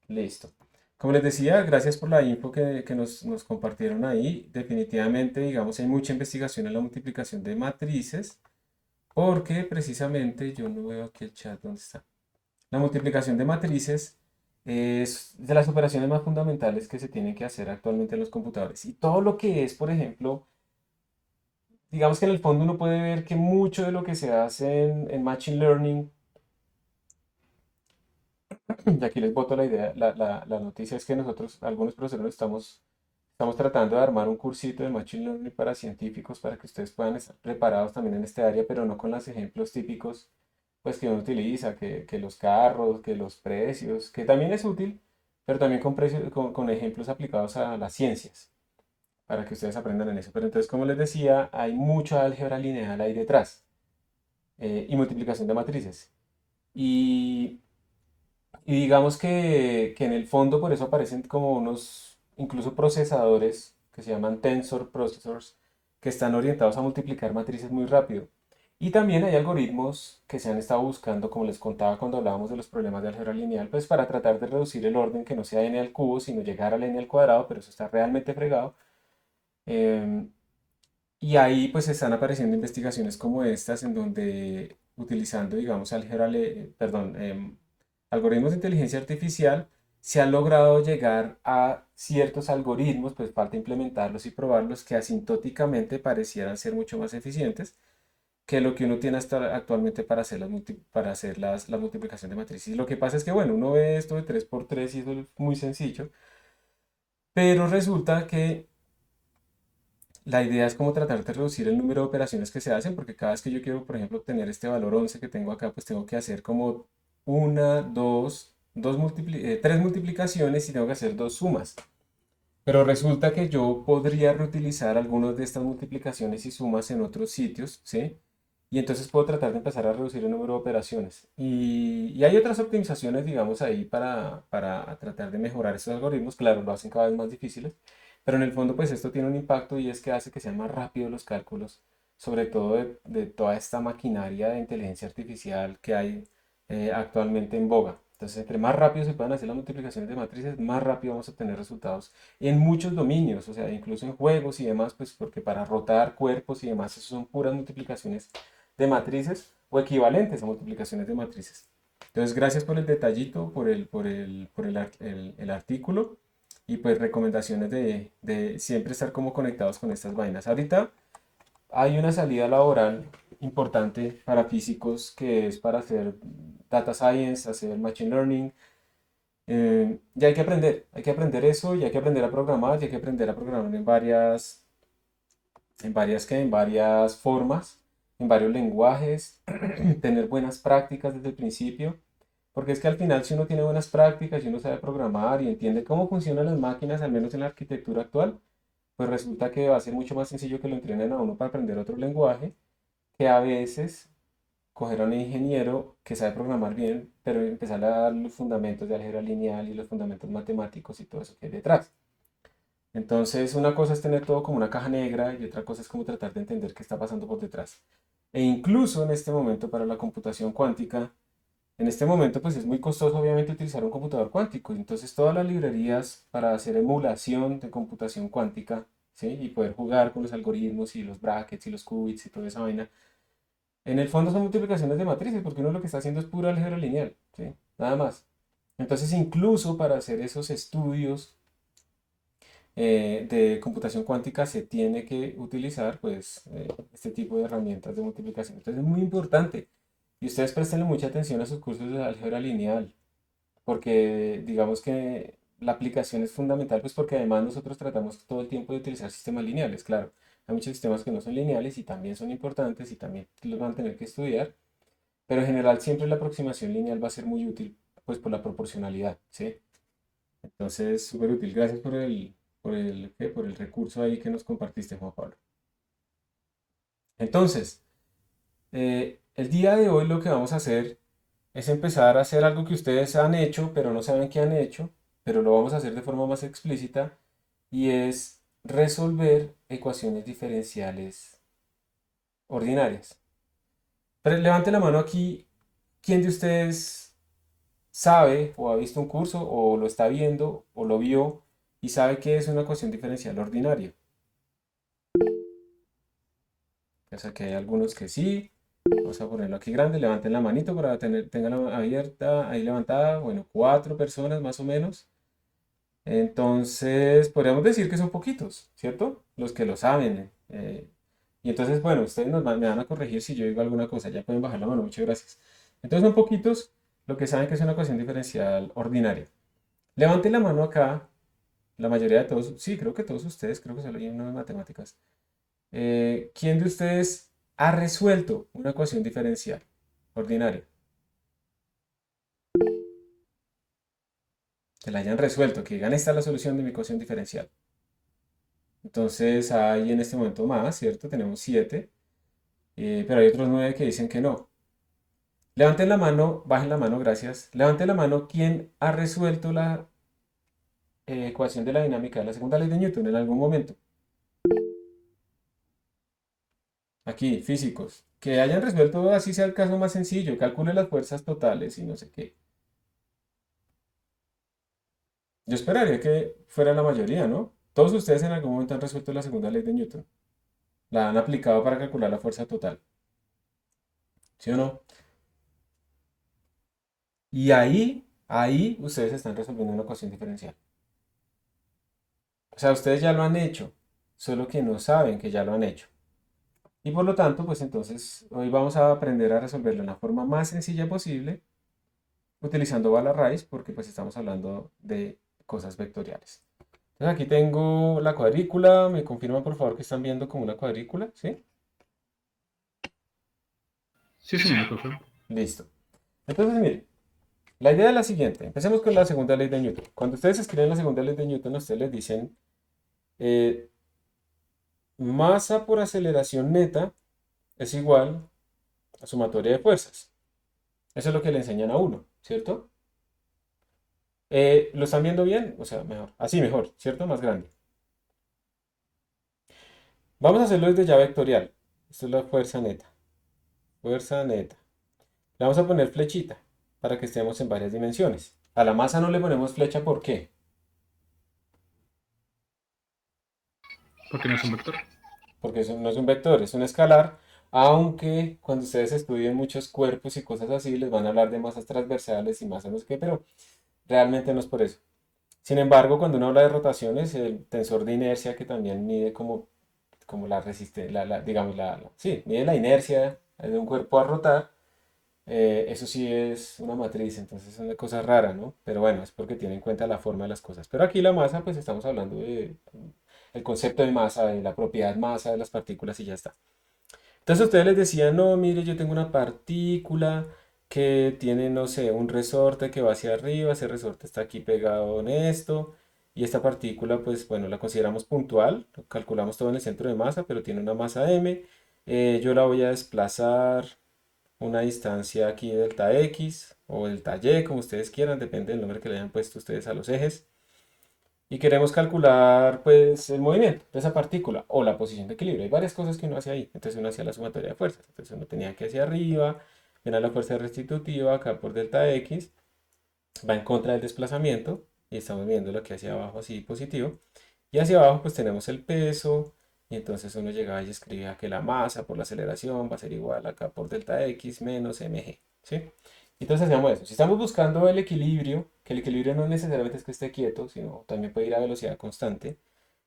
Listo. Como les decía, gracias por la info que nos compartieron ahí. Definitivamente, digamos, hay mucha investigación en la multiplicación de matrices, porque precisamente, yo no veo aquí el chat, ¿dónde está? La multiplicación de matrices es de las operaciones más fundamentales que se tienen que hacer actualmente en los computadores. Y todo lo que es, por ejemplo, digamos que en el fondo uno puede ver que mucho de lo que se hace en Machine Learning, y aquí les boto la idea, la noticia es que nosotros, algunos profesores, estamos tratando de armar un cursito de Machine Learning para científicos para que ustedes puedan estar preparados también en este área, pero no con los ejemplos típicos pues, que uno utiliza, que los carros, que los precios, que también es útil, pero también con, con ejemplos aplicados a las ciencias, para que ustedes aprendan en eso. Pero entonces, como les decía, hay mucha álgebra lineal ahí detrás y multiplicación de matrices. Y y digamos que en el fondo por eso aparecen como unos, incluso procesadores que se llaman tensor processors, que están orientados a multiplicar matrices muy rápido. Y también hay algoritmos que se han estado buscando, como les contaba cuando hablábamos de los problemas de álgebra lineal, pues para tratar de reducir el orden, que no sea n al cubo, sino llegar al n al cuadrado, pero eso está realmente fregado. Em, y ahí pues están apareciendo investigaciones como estas en donde utilizando, digamos, algoritmos de inteligencia artificial, se ha logrado llegar a ciertos algoritmos, pues falta implementarlos y probarlos, que asintóticamente parecieran ser mucho más eficientes que lo que uno tiene hasta actualmente para hacer, para hacer la multiplicación de matrices. Y lo que pasa es que, bueno, uno ve esto de 3 por 3 y eso es muy sencillo, pero resulta que la idea es como tratar de reducir el número de operaciones que se hacen, porque cada vez que yo quiero, por ejemplo, obtener este valor 11 que tengo acá, pues tengo que hacer como una, tres multiplicaciones y tengo que hacer dos sumas. Pero resulta que yo podría reutilizar algunas de estas multiplicaciones y sumas en otros sitios, ¿sí? Y entonces puedo tratar de empezar a reducir el número de operaciones. Y hay otras optimizaciones, digamos, ahí para tratar de mejorar estos algoritmos. Claro, lo hacen cada vez más difíciles. Pero en el fondo, pues esto tiene un impacto y es que hace que sean más rápidos los cálculos, sobre todo de toda esta maquinaria de inteligencia artificial que hay actualmente en boga. Entonces, entre más rápido se puedan hacer las multiplicaciones de matrices, más rápido vamos a obtener resultados en muchos dominios, o sea, incluso en juegos y demás, pues porque para rotar cuerpos y demás, eso son puras multiplicaciones de matrices o equivalentes a multiplicaciones de matrices. Entonces, gracias por el detallito, por el artículo y pues recomendaciones de siempre estar como conectados con estas vainas. Ahorita hay una salida laboral importante para físicos que es para hacer data science, hacer machine learning. Y hay que aprender eso, y hay que aprender a programar, y hay que aprender a programar en varias formas, en varios lenguajes, tener buenas prácticas desde el principio, porque es que al final si uno tiene buenas prácticas y uno sabe programar y entiende cómo funcionan las máquinas, al menos en la arquitectura actual, pues resulta que va a ser mucho más sencillo que lo entrenen a uno para aprender otro lenguaje, que a veces coger a un ingeniero que sabe programar bien, pero empezar a dar los fundamentos de álgebra lineal y los fundamentos matemáticos y todo eso que hay detrás. Entonces, una cosa es tener todo como una caja negra y otra cosa es como tratar de entender qué está pasando por detrás. E incluso en este momento para la computación cuántica, en este momento pues es muy costoso obviamente utilizar un computador cuántico. Entonces todas las librerías para hacer emulación de computación cuántica, ¿sí? Y poder jugar con los algoritmos y los brackets y los qubits y toda esa vaina, en el fondo son multiplicaciones de matrices, porque uno lo que está haciendo es pura álgebra lineal, ¿sí? Nada más. Entonces, incluso para hacer esos estudios de computación cuántica se tiene que utilizar, pues, este tipo de herramientas de multiplicación. Entonces, es muy importante. Y ustedes prestenle mucha atención a sus cursos de álgebra lineal, porque digamos que la aplicación es fundamental, pues porque además nosotros tratamos todo el tiempo de utilizar sistemas lineales, claro. Hay muchos sistemas que no son lineales y también son importantes y también los van a tener que estudiar, pero en general siempre la aproximación lineal va a ser muy útil, pues por la proporcionalidad, ¿sí? Entonces, súper útil. Gracias por el recurso ahí que nos compartiste, Juan Pablo. Entonces, el día de hoy lo que vamos a hacer es empezar a hacer algo que ustedes han hecho, pero no saben que han hecho, pero lo vamos a hacer de forma más explícita, y es resolver ecuaciones diferenciales ordinarias. Pero levante la mano aquí, ¿quién de ustedes sabe o ha visto un curso o lo está viendo o lo vio y sabe que es una ecuación diferencial ordinaria. O sea que hay algunos que sí. Vamos a ponerlo aquí grande. Levanten la manito para tener, tenganla abierta, ahí levantada. Bueno, 4 personas más o menos. Entonces, podríamos decir que son poquitos, ¿cierto? Los que lo saben. Y entonces, bueno, ustedes me van a corregir si yo digo alguna cosa. Ya pueden bajar la mano. Muchas gracias. Entonces, son poquitos los que saben que es una ecuación diferencial ordinaria. Levanten la mano acá. La mayoría de todos, sí, creo que todos ustedes, creo que solo hay uno de matemáticas. ¿Quién de ustedes ha resuelto una ecuación diferencial ordinaria? Que la hayan resuelto, que digan, esta es la solución de mi ecuación diferencial. Entonces hay en este momento más, ¿cierto? Tenemos 7, pero hay otros 9 que dicen que no. Levanten la mano, bajen la mano, gracias. Levanten la mano, ¿quién ha resuelto la ecuación de la dinámica de la segunda ley de Newton en algún momento? Aquí, físicos. Que hayan resuelto así sea el caso más sencillo, calcule las fuerzas totales y no sé qué. Yo esperaría que fuera la mayoría, ¿no? Todos ustedes en algún momento han resuelto la segunda ley de Newton. La han aplicado para calcular la fuerza total. ¿Sí o no? Y ahí ustedes están resolviendo una ecuación diferencial. O sea, ustedes ya lo han hecho, solo que no saben que ya lo han hecho. Y por lo tanto, pues entonces hoy vamos a aprender a resolverlo de la forma más sencilla posible, utilizando bala raíz, porque pues estamos hablando de cosas vectoriales. Entonces aquí tengo la cuadrícula, me confirman por favor que están viendo como una cuadrícula, ¿sí? Sí, señor, profe. Listo. Entonces, miren, la idea es la siguiente. Empecemos con la segunda ley de Newton. Cuando ustedes escriben la segunda ley de Newton, ustedes les dicen eh, masa por aceleración neta es igual a sumatoria de fuerzas. Eso es lo que le enseñan a uno, ¿cierto? ¿Lo están viendo bien? O sea, mejor. Así mejor, ¿cierto? Más grande. Vamos a hacerlo desde ya vectorial. Esto es la fuerza neta. Fuerza neta. Le vamos a poner flechita para que estemos en varias dimensiones. A la masa no le ponemos flecha, ¿por qué? Porque no es un vector. Porque eso no es un vector, es un escalar, aunque cuando ustedes estudien muchos cuerpos y cosas así, les van a hablar de masas transversales y masas no sé qué, pero realmente no es por eso. Sin embargo, cuando uno habla de rotaciones, el tensor de inercia que también mide como la resistencia, digamos, sí, mide la inercia de un cuerpo a rotar, eso sí es una matriz, entonces es una cosa rara, ¿no? Pero bueno, es porque tiene en cuenta la forma de las cosas. Pero aquí la masa, pues estamos hablando de el concepto de masa, de la propiedad masa de las partículas y ya está. Entonces ustedes les decían, no, mire, yo tengo una partícula que tiene, no sé, un resorte que va hacia arriba, ese resorte está aquí pegado en esto, y esta partícula, pues bueno, la consideramos puntual, calculamos todo en el centro de masa, pero tiene una masa m, yo la voy a desplazar una distancia aquí delta x o delta y, como ustedes quieran, depende del nombre que le hayan puesto ustedes a los ejes y queremos calcular pues el movimiento de esa partícula o la posición de equilibrio. Hay varias cosas que uno hace ahí. Entonces uno hacía la sumatoria de fuerzas. Entonces uno tenía que hacia arriba, viene la fuerza restitutiva acá por delta x, va en contra del desplazamiento y estamos viendo lo que hacia abajo así positivo. Y hacia abajo pues tenemos el peso y entonces uno llegaba y escribía que la masa por la aceleración va a ser igual acá por delta x menos mg. ¿Sí? Entonces hacemos eso. Si estamos buscando el equilibrio, que el equilibrio no necesariamente es que esté quieto, sino también puede ir a velocidad constante.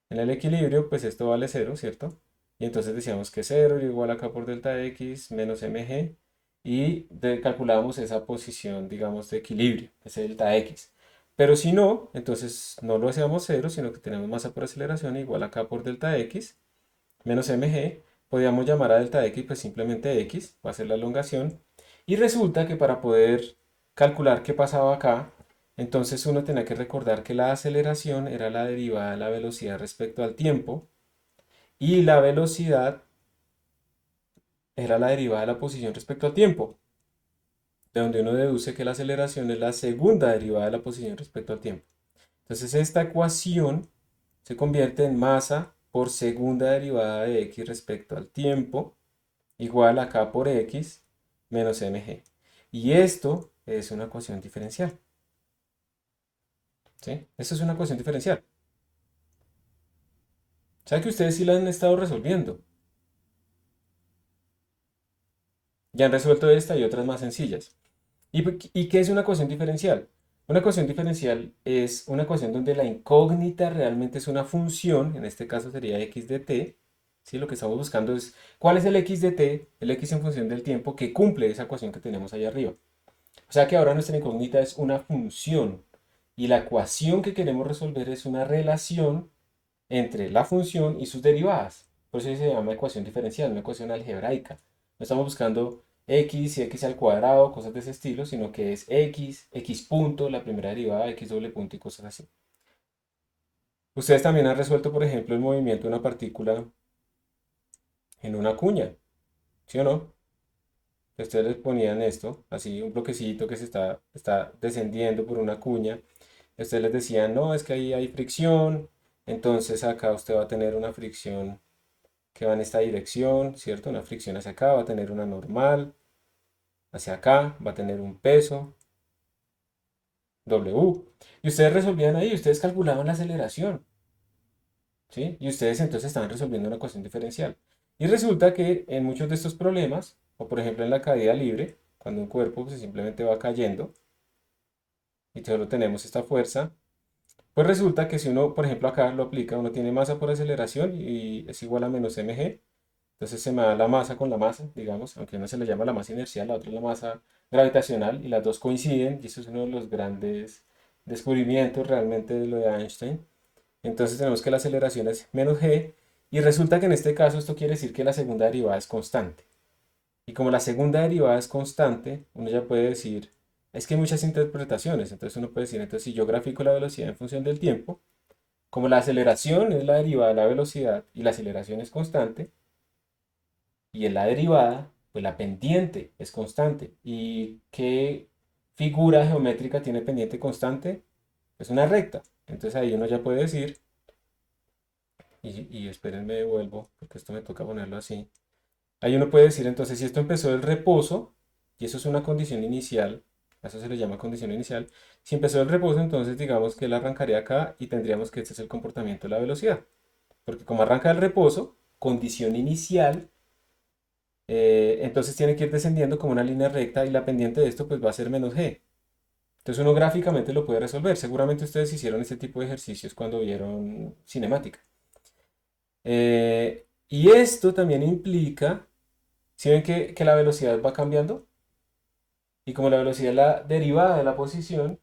En el equilibrio, pues esto vale cero, ¿cierto? Y entonces decíamos que cero igual acá por delta x menos mg. Y calculamos esa posición, digamos, de equilibrio, ese delta x. Pero si no, entonces no lo hacíamos cero, sino que tenemos masa por aceleración igual acá por delta x menos mg. Podríamos llamar a delta x pues simplemente x, va a ser la elongación. Y resulta que para poder calcular qué pasaba acá, entonces uno tenía que recordar que la aceleración era la derivada de la velocidad respecto al tiempo y la velocidad era la derivada de la posición respecto al tiempo, de donde uno deduce que la aceleración es la segunda derivada de la posición respecto al tiempo. Entonces esta ecuación se convierte en masa por segunda derivada de x respecto al tiempo igual a k por x menos mg. Y esto es una ecuación diferencial. ¿Sí? Esto es una ecuación diferencial. ¿Sabe que ustedes sí la han estado resolviendo? Ya han resuelto esta y otras más sencillas. ¿Y qué es una ecuación diferencial? Una ecuación diferencial es una ecuación donde la incógnita realmente es una función, en este caso sería x de t. ¿Sí? Lo que estamos buscando es cuál es el x de t, el x en función del tiempo, que cumple esa ecuación que tenemos ahí arriba. O sea que ahora nuestra incógnita es una función y la ecuación que queremos resolver es una relación entre la función y sus derivadas. Por eso se llama ecuación diferencial, una ecuación algebraica. No estamos buscando x y x al cuadrado, cosas de ese estilo, sino que es x punto, la primera derivada, x doble punto y cosas así. Ustedes también han resuelto, por ejemplo, el movimiento de una partícula en una cuña, ¿sí o no? Ustedes les ponían esto, así un bloquecito que está descendiendo por una cuña. Ustedes les decían, no, es que ahí hay fricción, entonces acá usted va a tener una fricción que va en esta dirección, ¿cierto? Una fricción hacia acá, va a tener una normal, hacia acá, va a tener un peso, W. Y ustedes resolvían ahí, ustedes calculaban la aceleración, ¿sí? Y ustedes entonces estaban resolviendo una ecuación diferencial. Y resulta que en muchos de estos problemas, o por ejemplo en la caída libre, cuando un cuerpo pues, simplemente va cayendo y solo tenemos esta fuerza, pues resulta que si uno, por ejemplo acá lo aplica, uno tiene masa por aceleración y es igual a menos mg. Entonces se me da la masa con la masa, digamos, aunque una se le llama la masa inercial, la otra es la masa gravitacional, y las dos coinciden, y eso es uno de los grandes descubrimientos realmente de lo de Einstein. Entonces tenemos que la aceleración es menos g, y resulta que en este caso esto quiere decir que la segunda derivada es constante. Y como la segunda derivada es constante, uno ya puede decir, es que hay muchas interpretaciones, entonces uno puede decir, entonces si yo grafico la velocidad en función del tiempo, como la aceleración es la derivada de la velocidad y la aceleración es constante, y en la derivada, pues la pendiente es constante. ¿Y qué figura geométrica tiene pendiente constante? Es una recta. Entonces ahí uno ya puede decir, y espérenme, devuelvo, porque esto me toca ponerlo así. Ahí uno puede decir entonces si esto empezó del reposo, y eso es una condición inicial, a eso se le llama condición inicial. Si empezó del reposo, entonces digamos que él arrancaría acá y tendríamos que este es el comportamiento de la velocidad. Porque como arranca del reposo, condición inicial, entonces tiene que ir descendiendo como una línea recta y la pendiente de esto pues va a ser menos g. Entonces uno gráficamente lo puede resolver. Seguramente ustedes hicieron este tipo de ejercicios cuando vieron cinemática. Y esto también implica, si ven que la velocidad va cambiando, y como la velocidad es la derivada de la posición,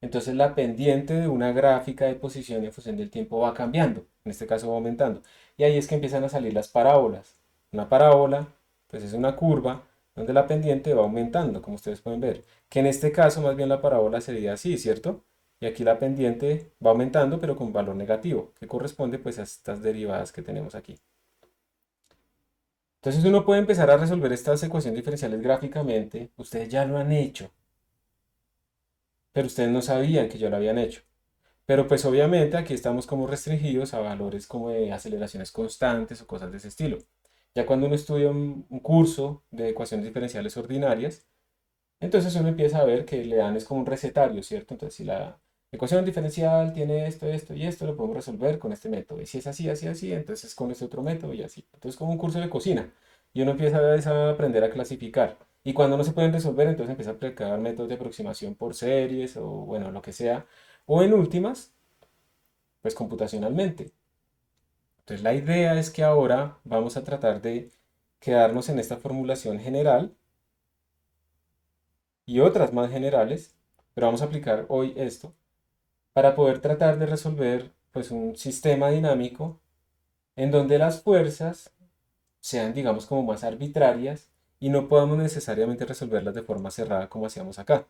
entonces la pendiente de una gráfica de posición en función del tiempo va cambiando, en este caso va aumentando. Y ahí es que empiezan a salir las parábolas. Una parábola, pues es una curva donde la pendiente va aumentando, como ustedes pueden ver. Que en este caso más bien la parábola sería así, ¿cierto? Y aquí la pendiente va aumentando, pero con valor negativo, que corresponde pues a estas derivadas que tenemos aquí. Entonces uno puede empezar a resolver estas ecuaciones diferenciales gráficamente. Ustedes ya lo han hecho, pero ustedes no sabían que ya lo habían hecho. Pero pues obviamente aquí estamos como restringidos a valores como de aceleraciones constantes o cosas de ese estilo. Ya cuando uno estudia un curso de ecuaciones diferenciales ordinarias, entonces uno empieza a ver que le dan es como un recetario, ¿cierto? Entonces si la ecuación diferencial tiene esto, esto y esto, lo podemos resolver con este método. Y si es así, así, así, entonces con este otro método y así. Entonces como un curso de cocina. Y uno empieza a aprender a clasificar. Y cuando no se pueden resolver, entonces empieza a aplicar métodos de aproximación por series o bueno, lo que sea. O en últimas, pues computacionalmente. Entonces la idea es que ahora vamos a tratar de quedarnos en esta formulación general y otras más generales, pero vamos a aplicar hoy esto para poder tratar de resolver pues un sistema dinámico en donde las fuerzas sean digamos como más arbitrarias y no podamos necesariamente resolverlas de forma cerrada como hacíamos acá,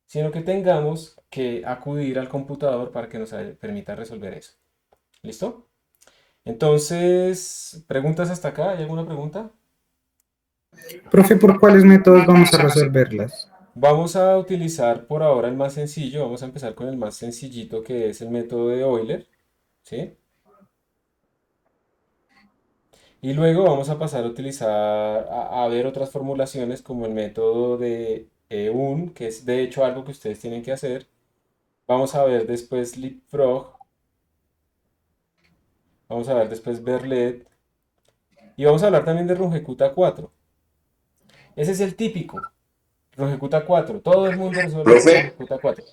sino que tengamos que acudir al computador para que nos permita resolver eso. ¿Listo? Entonces, ¿preguntas hasta acá? ¿Hay alguna pregunta? Profe, ¿por cuáles métodos vamos a resolverlas? Vamos a utilizar por ahora el más sencillo, vamos a empezar con el más sencillito que es el método de Euler, ¿sí? Y luego vamos a pasar a utilizar, a ver otras formulaciones como el método de EUN, que es de hecho algo que ustedes tienen que hacer. Vamos a ver después Leapfrog, vamos a ver después Berlet y vamos a hablar también de Rungecuta 4. Ese es el típico, Rungecuta 4. Todo el mundo resuelve Profe, Rungecuta 4.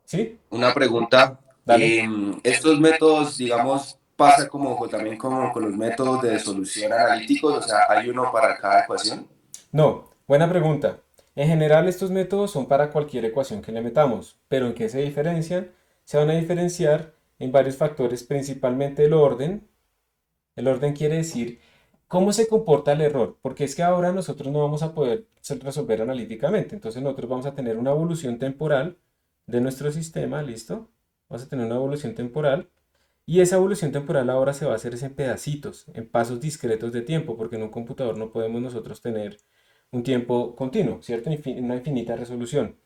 ¿Sí? una pregunta. Dale. Estos métodos, digamos, pasa también como con los métodos de solución analíticos, o sea, hay uno para cada ecuación. No, buena pregunta. En general estos métodos son para cualquier ecuación que le metamos, pero ¿en qué se diferencian? Se van a diferenciar en varios factores, principalmente el orden. El orden quiere decir cómo se comporta el error, porque es que ahora nosotros no vamos a poder resolver analíticamente, entonces nosotros vamos a tener una evolución temporal de nuestro sistema, ¿listo? Vamos a tener una evolución temporal y esa evolución temporal ahora se va a hacer es en pedacitos, en pasos discretos de tiempo, porque en un computador no podemos nosotros tener un tiempo continuo, ¿cierto? Una infinita resolución.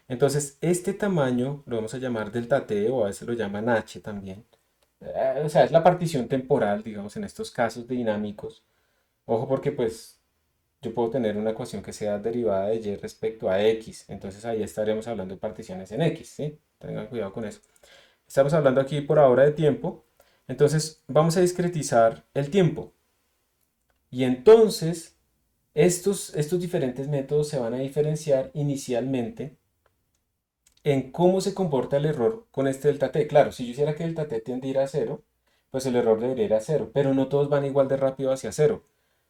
Entonces, este tamaño lo vamos a llamar delta t o a veces lo llaman h también. O sea, es la partición temporal, digamos, en estos casos dinámicos. Ojo porque pues yo puedo tener una ecuación que sea derivada de y respecto a x. Entonces ahí estaremos hablando de particiones en x, ¿sí? Tengan cuidado con eso. Estamos hablando aquí por ahora de tiempo. Entonces vamos a discretizar el tiempo. Y entonces estos diferentes métodos se van a diferenciar inicialmente en cómo se comporta el error con este delta t. Claro, si yo hiciera que el delta t tiende a ir a cero, pues el error debería ir a cero, pero no todos van igual de rápido hacia cero.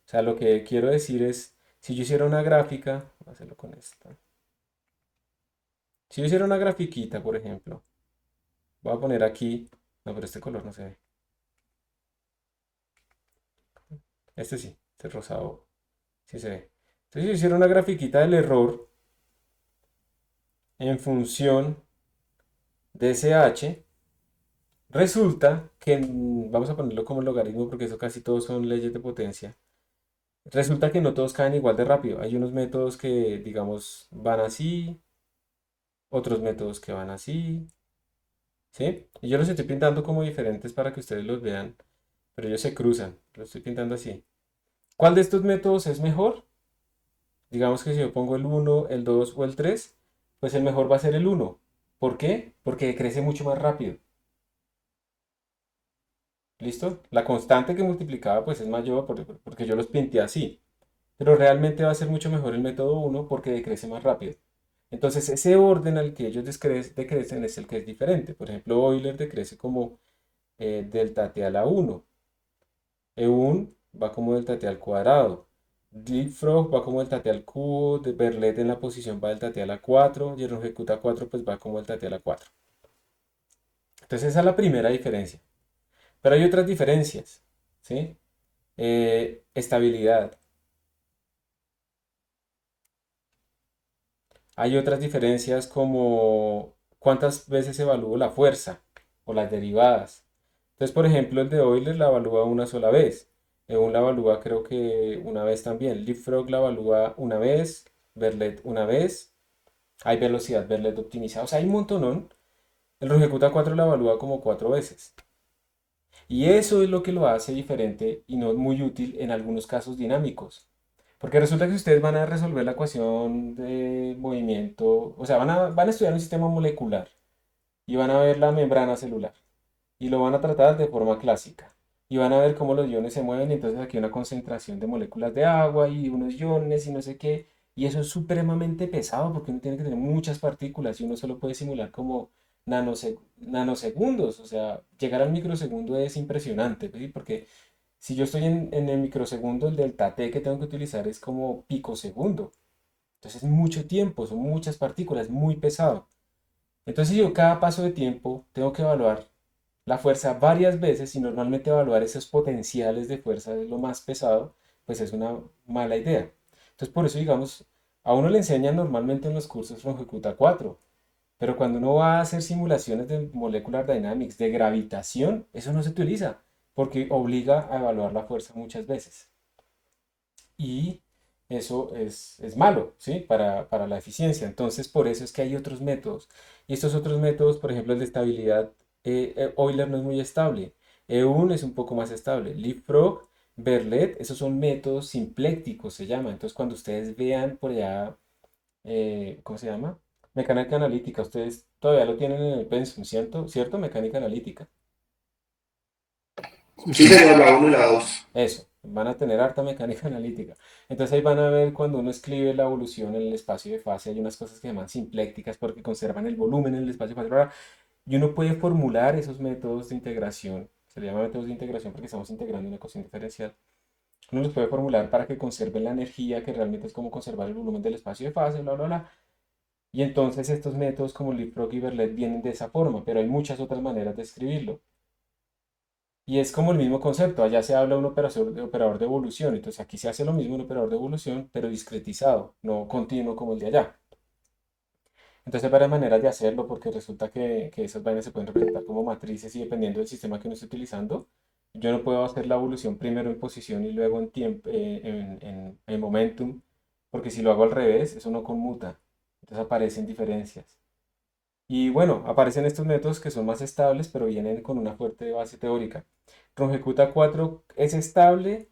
O sea, lo que quiero decir es, si yo hiciera una gráfica, voy a hacerlo con esta. Si yo hiciera una grafiquita, por ejemplo, voy a poner aquí, no, pero este color no se ve. Este sí, este rosado sí se ve. Entonces, si yo hiciera una grafiquita del error en función de ese h, resulta que, vamos a ponerlo como logaritmo porque eso casi todos son leyes de potencia. Resulta que no todos caen igual de rápido. Hay unos métodos que, digamos, van así, otros métodos que van así, ¿sí? Y yo los estoy pintando como diferentes para que ustedes los vean, pero ellos se cruzan. Los estoy pintando así. ¿Cuál de estos métodos es mejor? Digamos que si yo pongo el uno, el 2 o el 3, pues el mejor va a ser el uno. ¿Por qué? Porque crece mucho más rápido. ¿Listo? La constante que multiplicaba pues es mayor porque yo los pinté así. Pero realmente va a ser mucho mejor el método uno porque decrece más rápido. Entonces ese orden al que ellos decrecen es el que es diferente. Por ejemplo, Euler decrece como delta t a la 1. EUN va como delta t al cuadrado. Leapfrog va como delta t al cubo. De Berlet en la posición va delta t a la 4. Y el ejecuta 4 pues va como delta t a la 4. Entonces esa es la primera diferencia. Pero hay otras diferencias. ¿Sí? Estabilidad. Hay otras diferencias como cuántas veces evalúo la fuerza o las derivadas. Entonces, por ejemplo, el de Euler la evalúa una sola vez. Eun la evalúa creo que una vez también. Leapfrog la evalúa una vez. Berlet una vez. Hay velocidad Berlet optimizada. O sea, hay un montonón. El Ejecuta 4 la evalúa como 4 veces. Y eso es lo que lo hace diferente y no muy útil en algunos casos dinámicos. Porque resulta que ustedes van a resolver la ecuación de movimiento, o sea, van a estudiar un sistema molecular y van a ver la membrana celular y lo van a tratar de forma clásica y van a ver cómo los iones se mueven y entonces aquí hay una concentración de moléculas de agua y unos iones y no sé qué y eso es supremamente pesado porque uno tiene que tener muchas partículas y uno solo puede simular como nanosegundos, o sea, llegar al microsegundo es impresionante, ¿sí? Porque si yo estoy en el microsegundo, el delta t que tengo que utilizar es como picosegundo. Entonces es mucho tiempo, son muchas partículas, muy pesado. Entonces yo cada paso de tiempo tengo que evaluar la fuerza varias veces y normalmente evaluar esos potenciales de fuerza es lo más pesado, pues es una mala idea. Entonces por eso digamos, a uno le enseñan normalmente en los cursos Ejecuta 4, pero cuando uno va a hacer simulaciones de Molecular Dynamics, de gravitación, eso no se utiliza, porque obliga a evaluar la fuerza muchas veces. Y eso es malo, ¿sí? Para la eficiencia. Entonces, por eso es que hay otros métodos. Y estos otros métodos, por ejemplo, el de estabilidad, Euler no es muy estable. EUN es un poco más estable. Leapfrog, Berlet, esos son métodos simplécticos, se llama. Entonces, cuando ustedes vean por allá ¿cómo se llama? Mecánica analítica. Ustedes todavía lo tienen en el pensum, ¿cierto? ¿Cierto? Mecánica analítica. Sí, señor, la uno y la 2. Eso, van a tener harta mecánica analítica. Entonces ahí van a ver cuando uno escribe la evolución en el espacio de fase, hay unas cosas que se llaman simplécticas porque conservan el volumen en el espacio de fase, bla, bla, y uno puede formular esos métodos de integración. Se le llama métodos de integración porque estamos integrando una ecuación diferencial. Uno los puede formular para que conserven la energía, que realmente es como conservar el volumen del espacio de fase, bla, bla, bla. Y entonces estos métodos como Leapfrog y Verlet vienen de esa forma, pero hay muchas otras maneras de escribirlo. Y es como el mismo concepto, allá se habla de un operador de evolución, entonces aquí se hace lo mismo, un operador de evolución, pero discretizado, no continuo como el de allá. Entonces hay varias maneras de hacerlo porque resulta que esas vainas se pueden representar como matrices y dependiendo del sistema que uno esté utilizando, yo no puedo hacer la evolución primero en posición y luego en tiempo, en momentum, porque si lo hago al revés, eso no conmuta, entonces aparecen diferencias. Y bueno, aparecen estos métodos que son más estables, pero vienen con una fuerte base teórica. Rungecuta 4 es estable,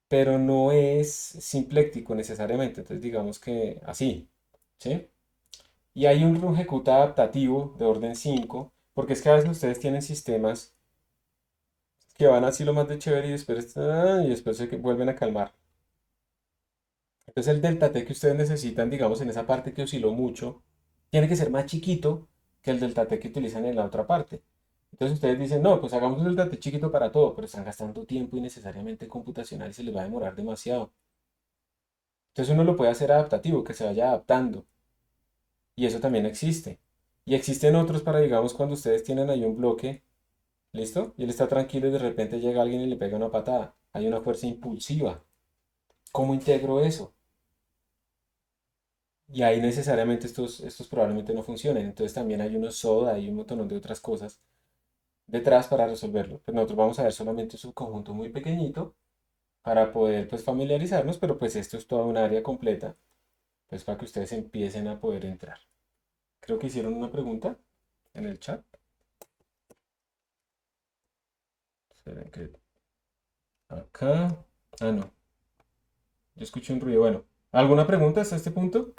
pero no es simpléctico necesariamente. Entonces digamos que así, ¿sí? Y hay un Rungecuta adaptativo de orden 5 porque es que a veces ustedes tienen sistemas que van así lo más de chévere y después vuelven a calmar. Entonces el delta T que ustedes necesitan, digamos, en esa parte que osciló mucho, tiene que ser más chiquito que el delta T que utilizan en la otra parte. Entonces ustedes dicen, no, pues hagamos un delta T chiquito para todo, pero están gastando tiempo innecesariamente computacional y se les va a demorar demasiado. Entonces uno lo puede hacer adaptativo, que se vaya adaptando. Y eso también existe. Y existen otros para, digamos, cuando ustedes tienen ahí un bloque, ¿listo? Y él está tranquilo y de repente llega alguien y le pega una patada. Hay una fuerza impulsiva. ¿Cómo integro eso? Y ahí necesariamente estos probablemente no funcionen. Entonces también hay unos SODA y un montón de otras cosas detrás para resolverlo. Pues nosotros vamos a ver solamente un subconjunto muy pequeñito para poder pues familiarizarnos, pero pues esto es toda un área completa, pues para que ustedes empiecen a poder entrar. Creo que hicieron una pregunta en el chat. Esperen que acá. Ah, no. Yo escuché un ruido. Bueno, ¿alguna pregunta hasta este punto?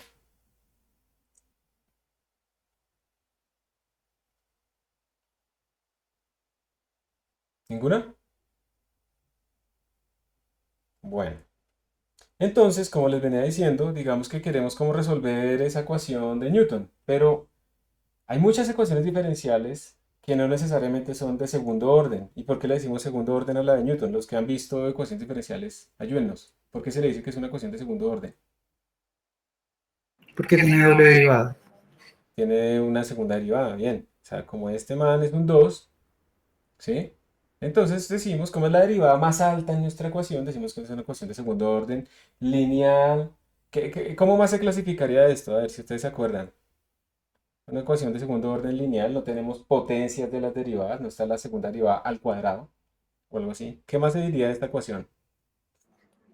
¿Ninguna? Bueno. Entonces, como les venía diciendo, digamos que queremos como resolver esa ecuación de Newton, pero hay muchas ecuaciones diferenciales que no necesariamente son de segundo orden. ¿Y por qué le decimos segundo orden a la de Newton? Los que han visto ecuaciones diferenciales, ayúdennos. ¿Por qué se le dice que es una ecuación de segundo orden? Porque tiene doble derivada. Tiene una segunda derivada, bien. O sea, como este man es un 2, ¿sí? Entonces decimos, como es la derivada más alta en nuestra ecuación, decimos que es una ecuación de segundo orden lineal. ¿Cómo más se clasificaría esto? A ver si ustedes se acuerdan. Una ecuación de segundo orden lineal, no tenemos potencias de las derivadas, no está la segunda derivada al cuadrado o algo así. ¿Qué más se diría de esta ecuación?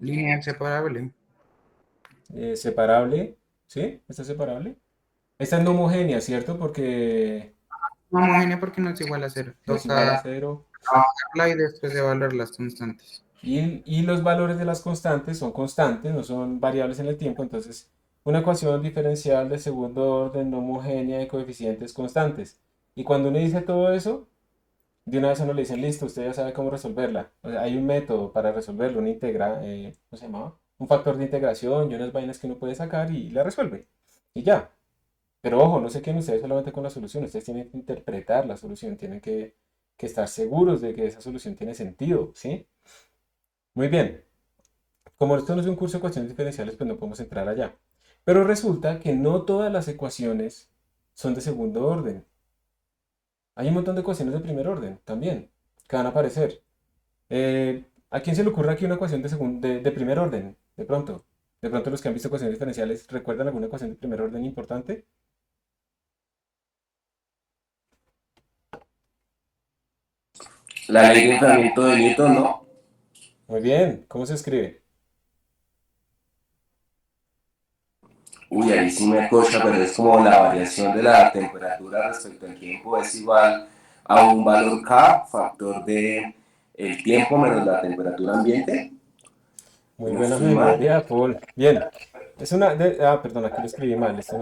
Lineal separable. Separable, ¿sí? ¿Esta es separable? Esta es no homogénea, ¿cierto? Porque No homogénea porque no es igual a cero. no es igual a Toca cero. trabajarla y después evaluar las constantes. Y los valores de las constantes son constantes, no son variables en el tiempo. Entonces, una ecuación diferencial de segundo orden no homogénea de coeficientes constantes. Y cuando uno dice todo eso, de una vez a uno le dicen, listo, usted ya sabe cómo resolverla. O sea, hay un método para resolverlo, ¿cómo se llamaba? Un factor de integración y unas vainas que uno puede sacar y la resuelve. Y ya. Pero ojo, no se queden ustedes solamente con la solución, ustedes tienen que interpretar la solución, tienen que estar seguros de que esa solución tiene sentido, ¿sí? Muy bien. Como esto no es un curso de ecuaciones diferenciales, pues no podemos entrar allá. Pero resulta que no todas las ecuaciones son de segundo orden. Hay un montón de ecuaciones de primer orden también, que van a aparecer. ¿A quién se le ocurre aquí una ecuación de primer orden? De pronto. De pronto los que han visto ecuaciones diferenciales, ¿recuerdan alguna ecuación de primer orden importante? La ley de enfriamiento de Newton, ¿no? Muy bien. ¿Cómo se escribe? Uy, ahí sí me cocha, pero es como la variación de la temperatura respecto al tiempo es igual a un valor K, factor de el tiempo menos la temperatura ambiente, Muy si no buena estoy mal. memoria, Paul. Bien. Perdón, aquí lo escribí mal. Esto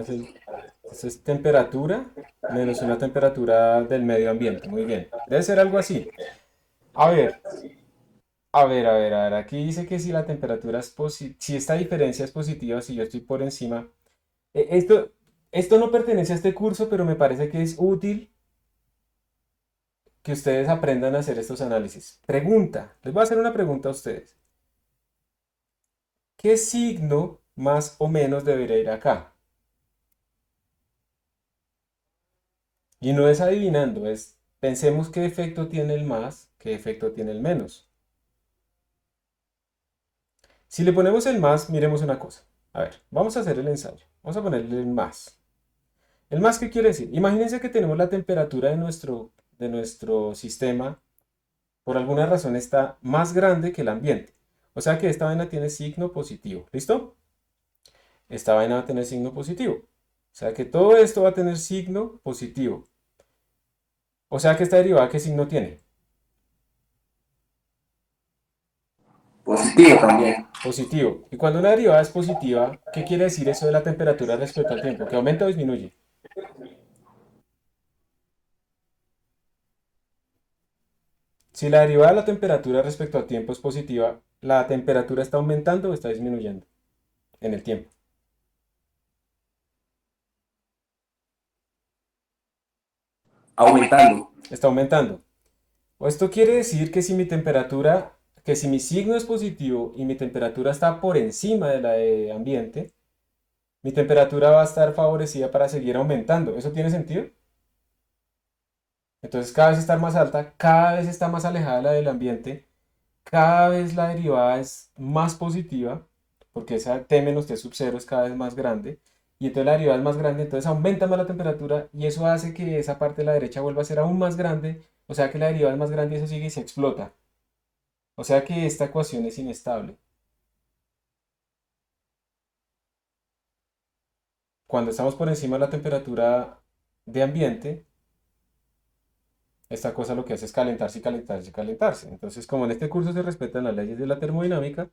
es temperatura menos una temperatura del medio ambiente. Muy bien. Debe ser algo así. A ver, a ver. Aquí dice que si la temperatura es positiva, si esta diferencia es positiva, si yo estoy por encima. Esto no pertenece a este curso, pero me parece que es útil que ustedes aprendan a hacer estos análisis. Pregunta. Les voy a hacer una pregunta a ustedes. ¿Qué signo más o menos debería ir acá? Y no es adivinando, es pensemos qué efecto tiene el más, qué efecto tiene el menos. Si le ponemos el más, miremos una cosa. A ver, vamos a hacer el ensayo. Vamos a ponerle el más. ¿El más qué quiere decir? Imagínense que tenemos la temperatura de nuestro sistema, por alguna razón está más grande que el ambiente. O sea que esta vaina tiene signo positivo. ¿Listo? Esta vaina va a tener signo positivo. O sea que todo esto va a tener signo positivo. O sea que esta derivada, ¿qué signo tiene? Positivo también. Positivo. Y cuando una derivada es positiva, ¿qué quiere decir eso de la temperatura respecto al tiempo? ¿Que aumenta o disminuye? Si la derivada de la temperatura respecto al tiempo es positiva, ¿la temperatura está aumentando o está disminuyendo en el tiempo? Aumentando. Está aumentando. O esto quiere decir que si mi temperatura, que si mi signo es positivo y mi temperatura está por encima de la de ambiente, mi temperatura va a estar favorecida para seguir aumentando. ¿Eso tiene sentido? Entonces cada vez está más alta, cada vez está más alejada de la del ambiente, cada vez la derivada es más positiva, porque esa T menos T sub 0 es cada vez más grande, y entonces la derivada es más grande, entonces aumenta más la temperatura, y eso hace que esa parte de la derecha vuelva a ser aún más grande, o sea que la derivada es más grande y eso sigue y se explota. O sea que esta ecuación es inestable. Cuando estamos por encima de la temperatura de ambiente, esta cosa lo que hace es calentarse y calentarse y calentarse. Entonces, como en este curso se respetan las leyes de la termodinámica,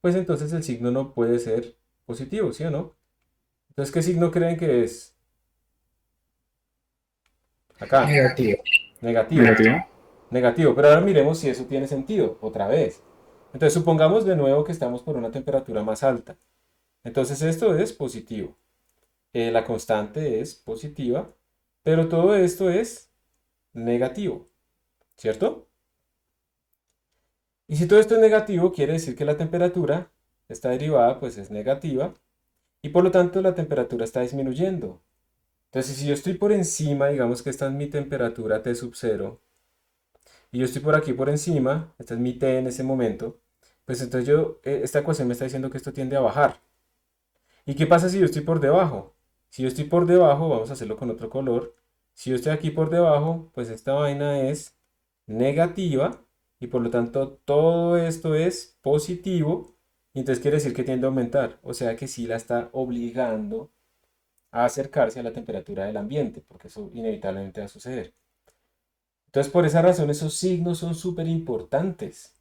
pues entonces el signo no puede ser positivo, ¿sí o no? Entonces, ¿qué signo creen que es? Acá, Negativo. negativo. Negativo. Negativo, pero ahora miremos si eso tiene sentido, otra vez. Entonces, supongamos de nuevo que estamos por una temperatura más alta. Entonces, esto es positivo. La constante es positiva, pero todo esto es negativo, ¿cierto? Y si todo esto es negativo, quiere decir que la temperatura, esta derivada, pues es negativa, y por lo tanto la temperatura está disminuyendo. Entonces, si yo estoy por encima, digamos que esta es mi temperatura T sub 0, y yo estoy por aquí por encima, esta es mi T en ese momento, pues entonces esta ecuación me está diciendo que esto tiende a bajar. ¿Y qué pasa si yo estoy por debajo? Si yo estoy por debajo, vamos a hacerlo con otro color. Si yo estoy aquí por debajo, pues esta vaina es negativa y por lo tanto todo esto es positivo. Y entonces quiere decir que tiende a aumentar. O sea que sí la está obligando a acercarse a la temperatura del ambiente, porque eso inevitablemente va a suceder. Entonces por esa razón esos signos son súper importantes.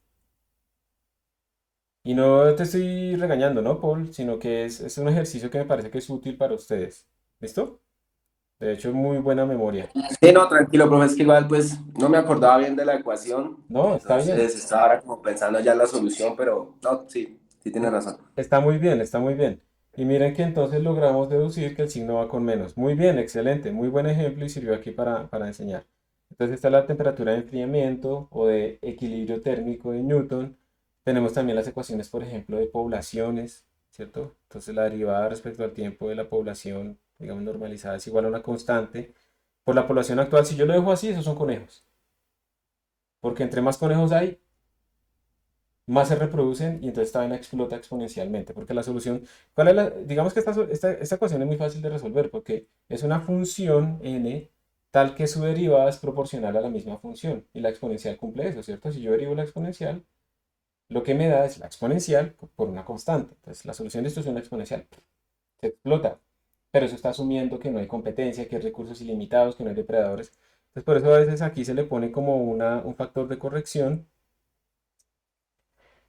Y no te estoy regañando, ¿no, Paul? Sino que es un ejercicio que me parece que es útil para ustedes. ¿Listo? De hecho, muy buena memoria. Sí, no, tranquilo, profe, es que igual pues no me acordaba bien de la ecuación, No, está bien. entonces estaba ahora como pensando ya en la solución, pero no, sí, sí tiene Es- razón. Está muy bien, está muy bien. Y miren que entonces logramos deducir que el signo va con menos. Muy bien, excelente. Muy buen ejemplo y sirvió aquí para enseñar. Entonces está la temperatura de enfriamiento o de equilibrio térmico de Newton. Tenemos también las ecuaciones, por ejemplo, de poblaciones, ¿cierto? Entonces la derivada respecto al tiempo de la población, digamos, normalizada es igual a una constante. Por la población actual, si yo lo dejo así, esos son conejos. Porque entre más conejos hay, más se reproducen y entonces esta vaina explota exponencialmente. Porque la solución, ¿cuál es digamos que esta ecuación es muy fácil de resolver porque es una función n tal que su derivada es proporcional a la misma función y la exponencial cumple eso, ¿cierto? Si yo derivo la exponencial, lo que me da es la exponencial por una constante. Entonces la solución de esto es una exponencial. Se explota. Pero eso está asumiendo que no hay competencia, que hay recursos ilimitados, que no hay depredadores. Entonces por eso a veces aquí se le pone como un factor de corrección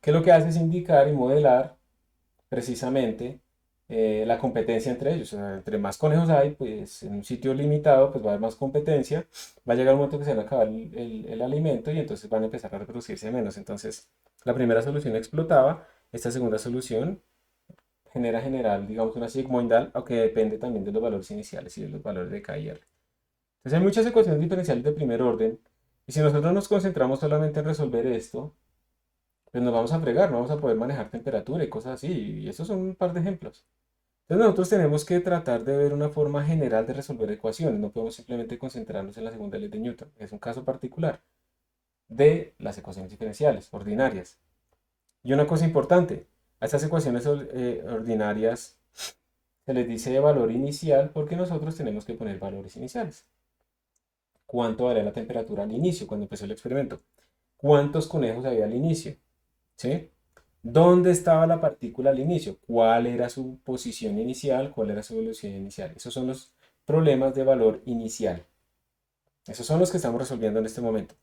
que lo que hace es indicar y modelar precisamente la competencia entre ellos. O sea, entre más conejos hay, pues en un sitio limitado, pues va a haber más competencia. Va a llegar un momento que se va a acabar el alimento y entonces van a empezar a reproducirse menos. Entonces, la primera solución explotaba, esta segunda solución genera general, digamos, una sigmoidal, aunque depende también de los valores iniciales y de los valores de K y R. Entonces, hay muchas ecuaciones diferenciales de primer orden. Y si nosotros nos concentramos solamente en resolver esto, pues nos vamos a fregar, no vamos a poder manejar temperatura y cosas así. Y estos son un par de ejemplos. Entonces nosotros tenemos que tratar de ver una forma general de resolver ecuaciones, no podemos simplemente concentrarnos en la segunda ley de Newton. Es un caso particular de las ecuaciones diferenciales ordinarias. Y una cosa importante, a estas ecuaciones ordinarias se les dice de valor inicial porque nosotros tenemos que poner valores iniciales. ¿Cuánto varía la temperatura al inicio, cuando empezó el experimento? ¿Cuántos conejos había al inicio? ¿Sí? ¿Dónde estaba la partícula al inicio? ¿Cuál era su posición inicial? ¿Cuál era su velocidad inicial? Esos son los problemas de valor inicial. Esos son los que estamos resolviendo en este momento.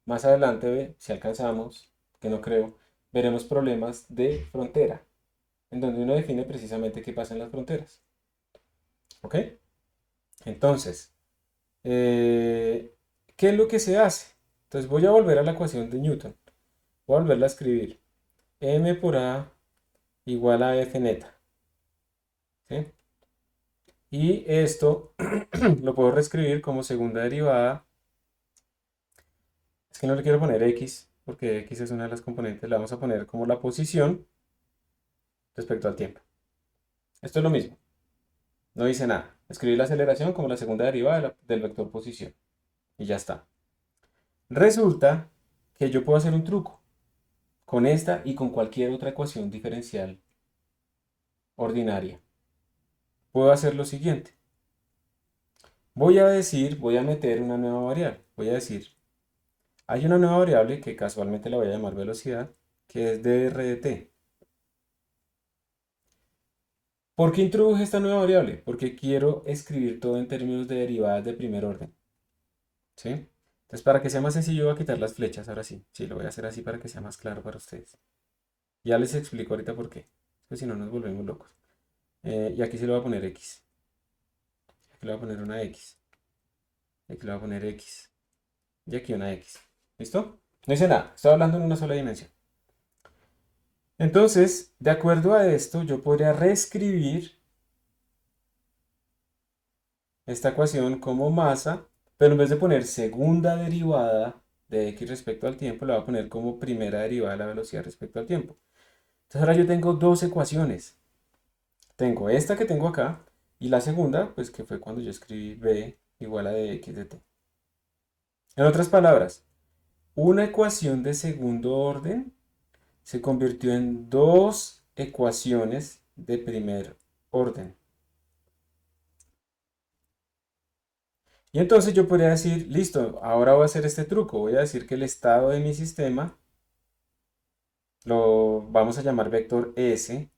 Más adelante, si alcanzamos, que no creo, veremos problemas de frontera, en donde uno define precisamente qué pasa en las fronteras. ¿Ok? Entonces, ¿qué es lo que se hace? Entonces voy a volver a la ecuación de Newton. Voy a volverla a escribir. M por A igual a F neta. ¿Sí? Y esto lo puedo reescribir como segunda derivada. Es que no le quiero poner X, porque X es una de las componentes. Le vamos a poner como la posición respecto al tiempo. Esto es lo mismo. No dice nada. Escribir la aceleración como la segunda derivada del vector posición. Y ya está. Resulta que yo puedo hacer un truco con esta y con cualquier otra ecuación diferencial ordinaria. Puedo hacer lo siguiente. Voy a meter una nueva variable. Voy a decir, hay una nueva variable que casualmente la voy a llamar velocidad, que es dr de t. ¿Por qué introduje esta nueva variable? Porque quiero escribir todo en términos de derivadas de primer orden. ¿Sí? Entonces, para que sea más sencillo, voy a quitar las flechas. Ahora sí. Sí, lo voy a hacer así para que sea más claro para ustedes. Ya les explico ahorita por qué. Pues si no, nos volvemos locos. Y aquí se le va a poner X. Aquí le voy a poner una X. Aquí le voy a poner X. Y aquí una X. ¿Listo? No hice nada. Estoy hablando en una sola dimensión. Entonces, de acuerdo a esto, yo podría reescribir esta ecuación como masa, pero en vez de poner segunda derivada de x respecto al tiempo, la voy a poner como primera derivada de la velocidad respecto al tiempo. Entonces ahora yo tengo dos ecuaciones. Tengo esta que tengo acá y la segunda, pues que fue cuando yo escribí b igual a dx de t. En otras palabras, una ecuación de segundo orden se convirtió en dos ecuaciones de primer orden. Y entonces yo podría decir, listo, ahora voy a hacer este truco. Voy a decir que el estado de mi sistema lo vamos a llamar vector S.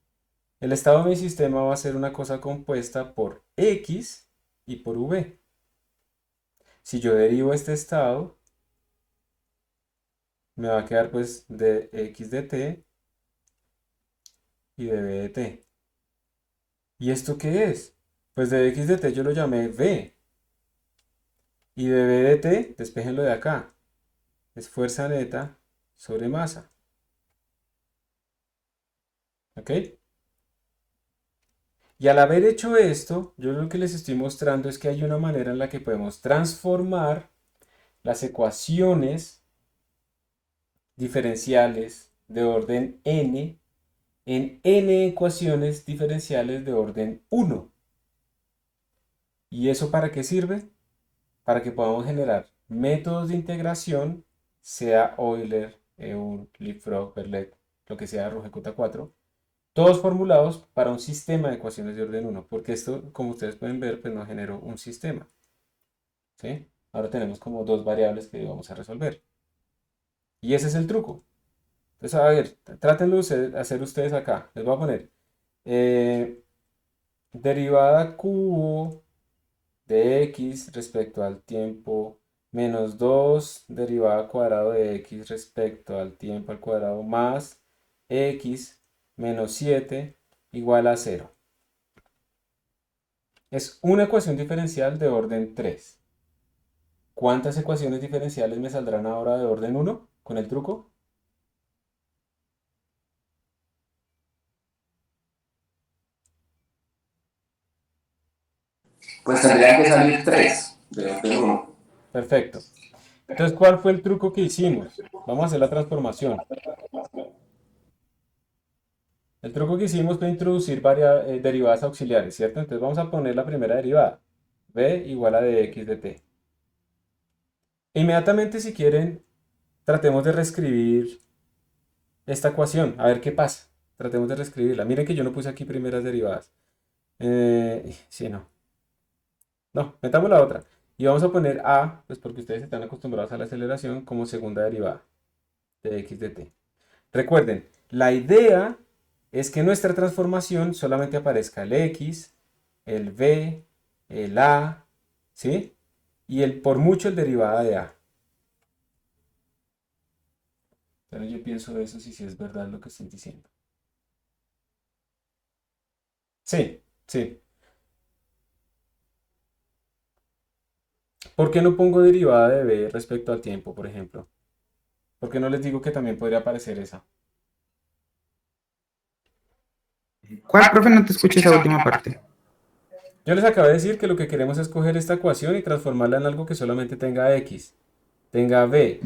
El estado de mi sistema va a ser una cosa compuesta por X y por V. Si yo derivo este estado, me va a quedar pues de X de t y de V de t. ¿Y esto qué es? Pues de X de t yo lo llamé V. Y de V de t, despejenlo de acá. Es fuerza neta sobre masa. ¿Ok? Y al haber hecho esto, yo lo que les estoy mostrando es que hay una manera en la que podemos transformar las ecuaciones diferenciales de orden n en n ecuaciones diferenciales de orden 1. ¿Y eso para qué sirve? Para que podamos generar métodos de integración, sea Euler, Eur, Leapfrog, Verlet, lo que sea, RugeCota4, todos formulados para un sistema de ecuaciones de orden 1, porque esto, como ustedes pueden ver, pues no generó un sistema. ¿Sí? Ahora tenemos como dos variables que vamos a resolver. Y ese es el truco. Entonces, a ver, trátenlo de hacer ustedes acá. Les voy a poner derivada cubo de x respecto al tiempo menos 2 derivada cuadrado de x respecto al tiempo al cuadrado más x menos 7 igual a 0. Es una ecuación diferencial de orden 3. ¿Cuántas ecuaciones diferenciales me saldrán ahora de orden 1 con el truco? Pues tendrían que salir 3 de 1. Perfecto. Entonces, ¿cuál fue el truco que hicimos? Vamos a hacer la transformación. El truco que hicimos fue introducir varias derivadas auxiliares, ¿cierto? Entonces vamos a poner la primera derivada. B igual a dx de t. Inmediatamente, si quieren, tratemos de reescribir esta ecuación. A ver qué pasa. Tratemos de reescribirla. Miren que yo no puse aquí primeras derivadas. Sí, no. No, metamos la otra. Y vamos a poner a, pues porque ustedes están acostumbrados a la aceleración, como segunda derivada de x de t. Recuerden, la idea es que nuestra transformación solamente aparezca el x, el b, el a, ¿sí? Y por mucho el derivada de a. Pero yo pienso eso si es verdad lo que estoy diciendo. Sí, sí. ¿Por qué no pongo derivada de b respecto al tiempo, por ejemplo? ¿Por qué no les digo que también podría aparecer esa? ¿Cuál, profe? No te escuché esa última parte. Yo les acabo de decir que lo que queremos es coger esta ecuación y transformarla en algo que solamente tenga x, tenga b,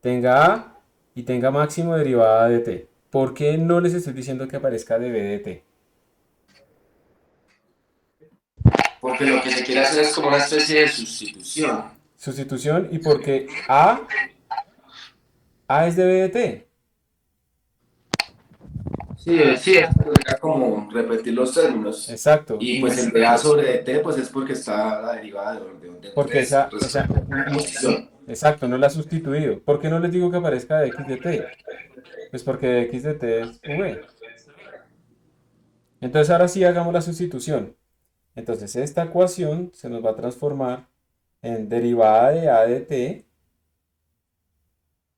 tenga a y tenga máximo derivada de t. ¿Por qué no les estoy diciendo que aparezca de b de t? Porque lo que se quiere hacer es como una especie de sustitución. Sustitución y porque a es de b de t. Sí, sí, sería como repetir los términos. Exacto. Y pues Y el de A sobre T, pues es porque está la derivada de orden porque 3 esa, respecto a la posición. exacto, no la ha sustituido. ¿Por qué no les digo que aparezca de x de t? Pues porque de x de t es v. Entonces ahora sí hagamos la sustitución. Entonces esta ecuación se nos va a transformar en derivada de a de t,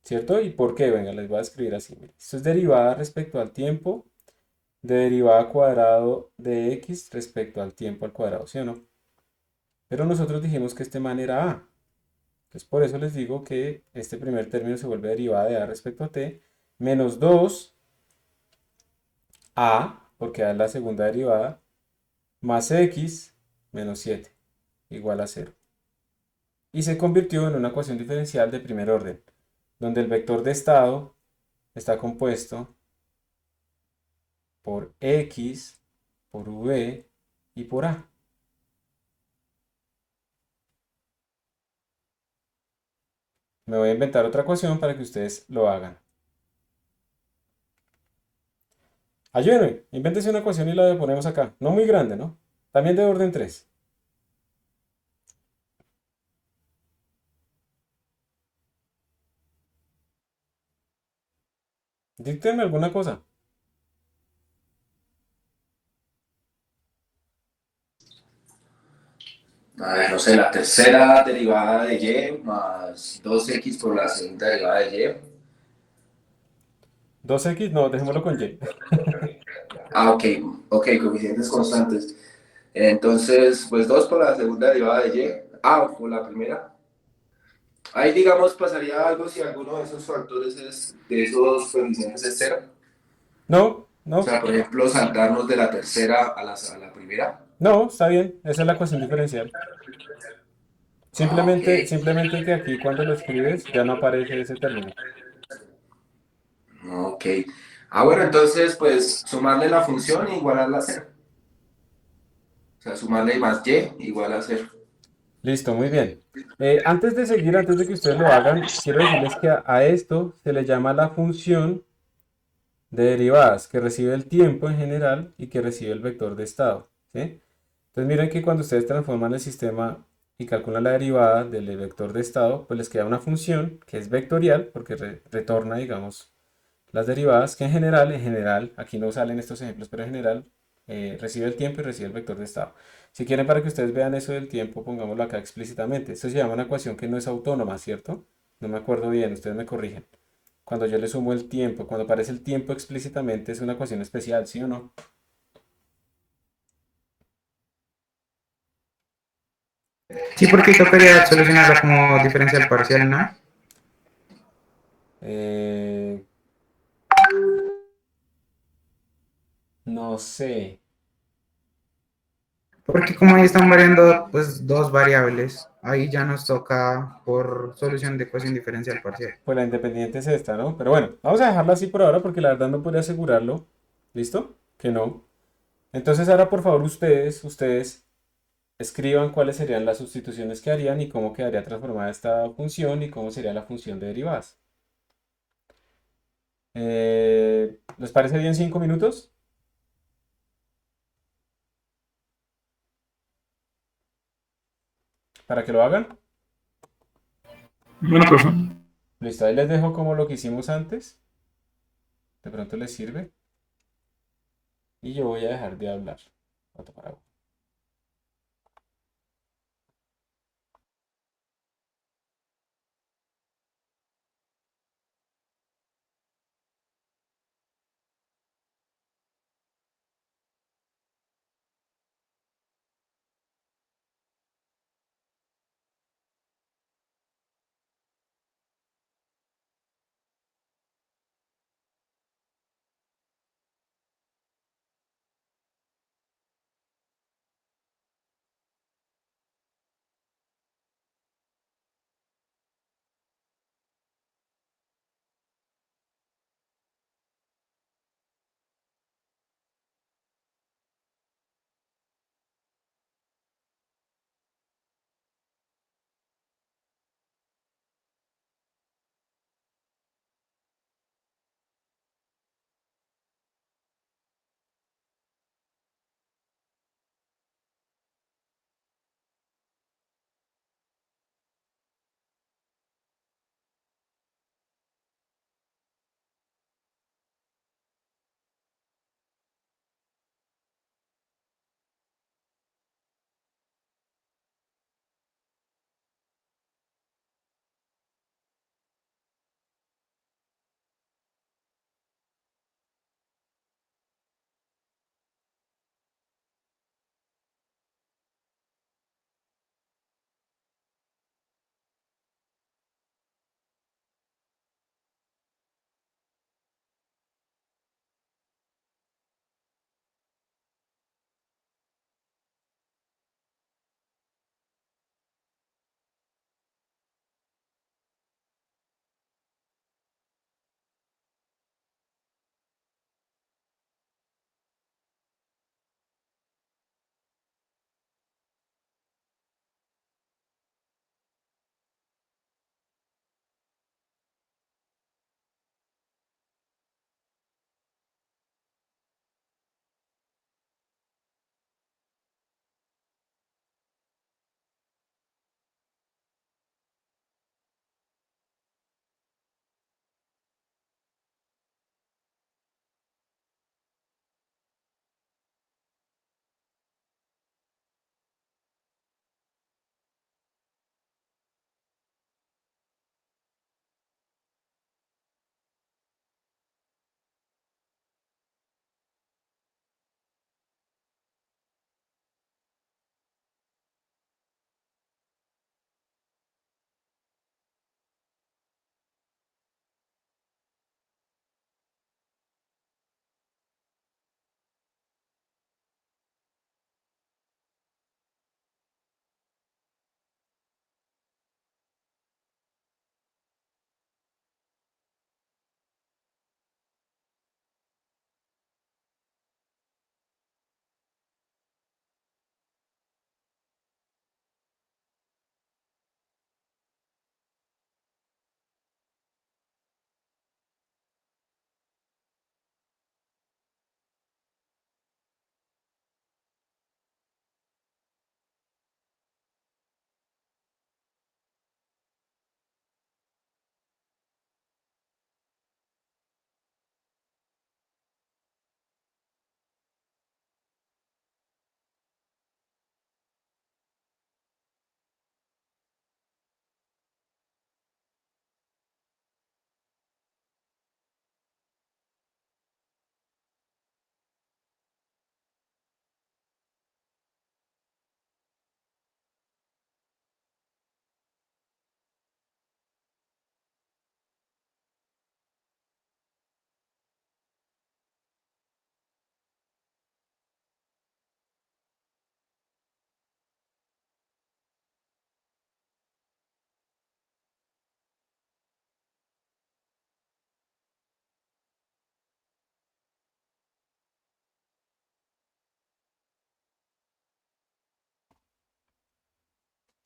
¿cierto? ¿Y por qué? Venga, les voy a escribir así. Mire. Esto es derivada respecto al tiempo de derivada cuadrado de x respecto al tiempo al cuadrado, ¿sí o no? Pero nosotros dijimos que este man era a. Entonces por eso les digo que este primer término se vuelve derivada de a respecto a t, menos 2a, porque a es la segunda derivada, más x menos 7, igual a 0. Y se convirtió en una ecuación diferencial de primer orden, donde el vector de estado está compuesto por x, por v y por a. Me voy a inventar otra ecuación para que ustedes lo hagan. Ayúdenme, invéntese una ecuación y la ponemos acá. No muy grande, ¿no? También de orden 3. Díctenme alguna cosa. A ver, no sé, la tercera derivada de Y más 2x por la segunda derivada de Y. 2x, no, dejémoslo con y. Ah, ok, ok, coeficientes constantes. Entonces, pues 2 por la segunda derivada de Y. Ah, por la primera. Ahí, digamos, pasaría algo si alguno de esos factores de esos coeficientes es cero. No, O no, sea, por ejemplo, saltarnos de la tercera a la primera. no, está bien. Esa es la ecuación diferencial. Ah, ok. Simplemente que aquí cuando lo escribes ya no aparece ese término. Ok. Ah, bueno, entonces, pues sumarle la función e igualarla a cero. O sea, sumarle más y igual a cero. Listo, muy bien. Antes de seguir, antes de que ustedes lo hagan, quiero decirles que a esto se le llama la función de derivadas, que recibe el tiempo en general y que recibe el vector de estado, ¿sí? Entonces miren que cuando ustedes transforman el sistema y calculan la derivada del vector de estado, pues les queda una función que es vectorial, porque retorna, digamos, las derivadas, que en general, aquí no salen estos ejemplos, pero en general recibe el tiempo y recibe el vector de estado. Si quieren para que ustedes vean eso del tiempo, pongámoslo acá explícitamente. Esto se llama una ecuación que no es autónoma, ¿cierto? No me acuerdo bien, ustedes me corrigen. Cuando yo le sumo el tiempo, cuando aparece el tiempo explícitamente, es una ecuación especial, ¿sí o no? Sí, porque tocaría solucionarla como diferencial parcial, ¿no? Eh, no sé. Porque como ahí están variando pues dos variables, ahí ya nos toca por solución de ecuación diferencial parcial. Pues la independiente es esta, ¿no? Pero bueno, vamos a dejarlo así por ahora porque la verdad no podría asegurarlo. ¿Listo? Que no. Entonces ahora por favor ustedes escriban cuáles serían las sustituciones que harían y cómo quedaría transformada esta función y cómo sería la función de derivadas. ¿Les parece bien 5 minutos? Para que lo hagan. Bueno, profe. Listo, ahí les dejo como lo que hicimos antes. De pronto les sirve. Y yo voy a dejar de hablar. Voy a tomar agua.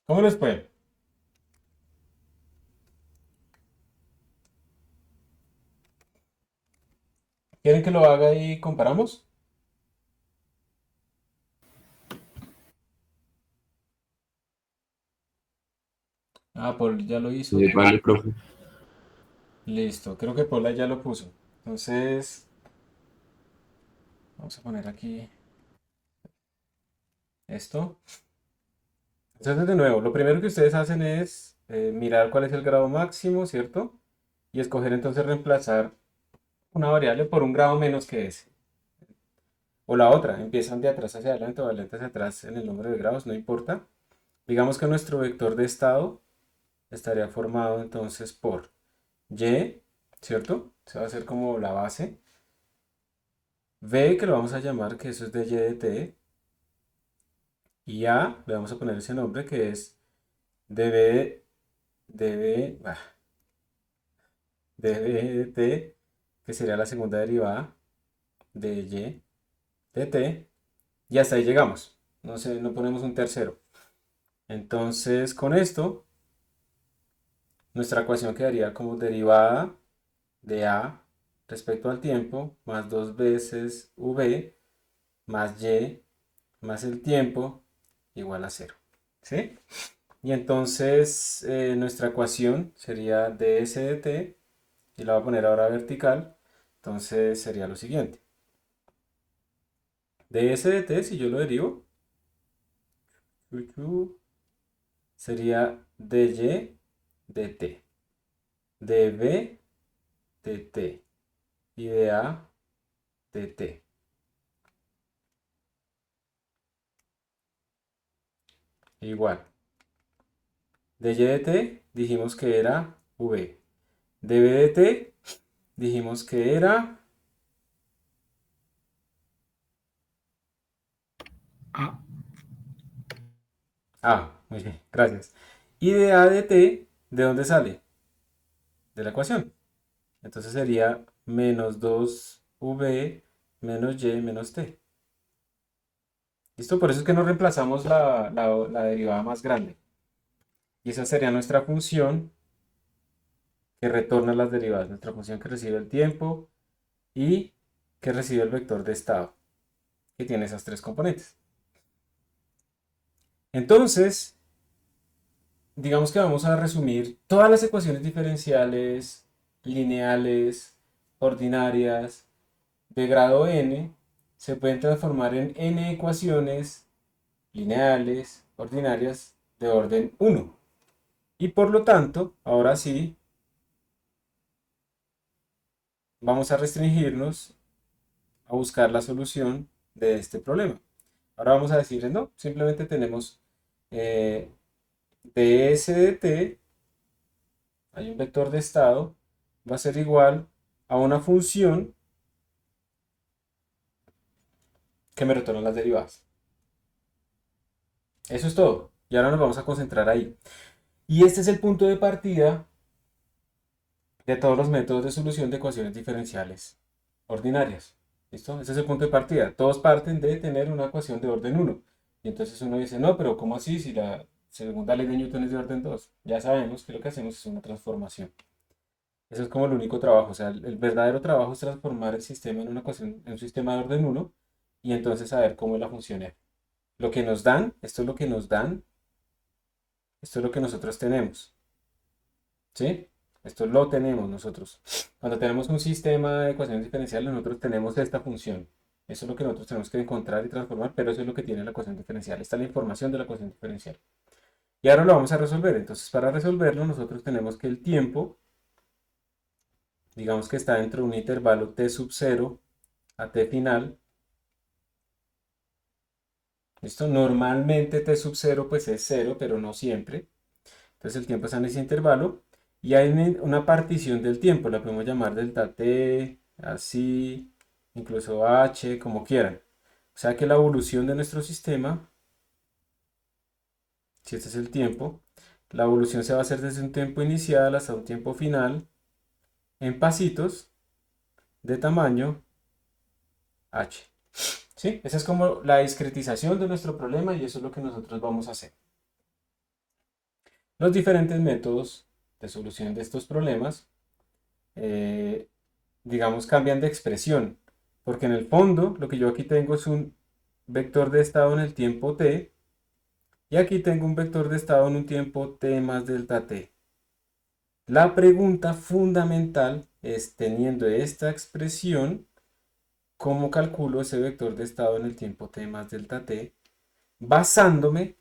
¿Cómo les fue? ¿Quieren que lo haga y comparamos? Ah, Paul ya lo hizo. Vale, profe. Listo, creo que Paula ya lo puso. Entonces, vamos a poner aquí esto. Entonces, de nuevo, lo primero que ustedes hacen es mirar cuál es el grado máximo, ¿cierto? Y escoger entonces reemplazar una variable por un grado menos que ese. O la otra, empiezan de atrás hacia adelante o adelante hacia atrás en el número de grados, no importa. Digamos que nuestro vector de estado estaría formado entonces por y, ¿cierto? Se va a hacer como la base. V, que lo vamos a llamar que eso es de y de t. Y A, le vamos a poner ese nombre que es db, db, db de t, que sería la segunda derivada de y de t. Y hasta ahí llegamos. No sé, no ponemos un tercero. Entonces, con esto, nuestra ecuación quedaría como derivada de A respecto al tiempo, más dos veces v, más y, más el tiempo, igual a cero. ¿Sí? Y entonces nuestra ecuación sería ds de t, y la voy a poner ahora vertical. Entonces sería lo siguiente. ds de t, si yo lo derivo, sería dy de t, dv de t y de a de t. Igual. dy de t dijimos que era v. dv de t dijimos que era Ah, a. Muy bien, gracias. Y de a de t, ¿de dónde sale? De la ecuación. Entonces sería menos 2v menos y menos t. ¿Listo? Por eso es que no reemplazamos la derivada más grande. Y esa sería nuestra función que retorna las derivadas. Nuestra función que recibe el tiempo y que recibe el vector de estado, que tiene esas tres componentes. Entonces, digamos que vamos a resumir todas las ecuaciones diferenciales, lineales, ordinarias, de grado n, se pueden transformar en n ecuaciones lineales, ordinarias, de orden 1. Y por lo tanto, ahora sí, vamos a restringirnos a buscar la solución de este problema. Ahora vamos a decir, no, simplemente tenemos ds de t, hay un vector de estado, va a ser igual a una función que me retorna las derivadas. Eso es todo. Y ahora nos vamos a concentrar ahí. Y este es el punto de partida de todos los métodos de solución de ecuaciones diferenciales ordinarias. ¿Listo? Ese es el punto de partida. Todos parten de tener una ecuación de orden 1. Y entonces uno dice, no, pero ¿cómo así si la segunda ley de Newton es de orden 2? Ya sabemos que lo que hacemos es una transformación. Eso es como el único trabajo. O sea, el verdadero trabajo es transformar el sistema en una ecuación, en un sistema de orden 1 y entonces saber cómo es la función F. Lo que nos dan, esto es lo que nos dan, esto es lo que nosotros tenemos. ¿Sí? Esto lo tenemos nosotros. Cuando tenemos un sistema de ecuaciones diferenciales, nosotros tenemos esta función. Eso es lo que nosotros tenemos que encontrar y transformar, pero eso es lo que tiene la ecuación diferencial. Esta es la información de la ecuación diferencial. Y ahora lo vamos a resolver. Entonces, para resolverlo, nosotros tenemos que el tiempo, digamos que está dentro de un intervalo t sub 0 a t final. ¿Listo? Normalmente t sub 0 pues es 0, pero no siempre. Entonces el tiempo está en ese intervalo y hay una partición del tiempo, la podemos llamar delta t, así, incluso h, como quieran. O sea que la evolución de nuestro sistema, si este es el tiempo, la evolución se va a hacer desde un tiempo inicial hasta un tiempo final en pasitos de tamaño h. ¿Sí? Esa es como la discretización de nuestro problema y eso es lo que nosotros vamos a hacer. Los diferentes métodos de solución de estos problemas, eh, digamos, cambian de expresión, porque en el fondo lo que yo aquí tengo es un vector de estado en el tiempo t, y aquí tengo un vector de estado en un tiempo t más delta t. La pregunta fundamental es, teniendo esta expresión, ¿cómo calculo ese vector de estado en el tiempo t más delta t? Basándome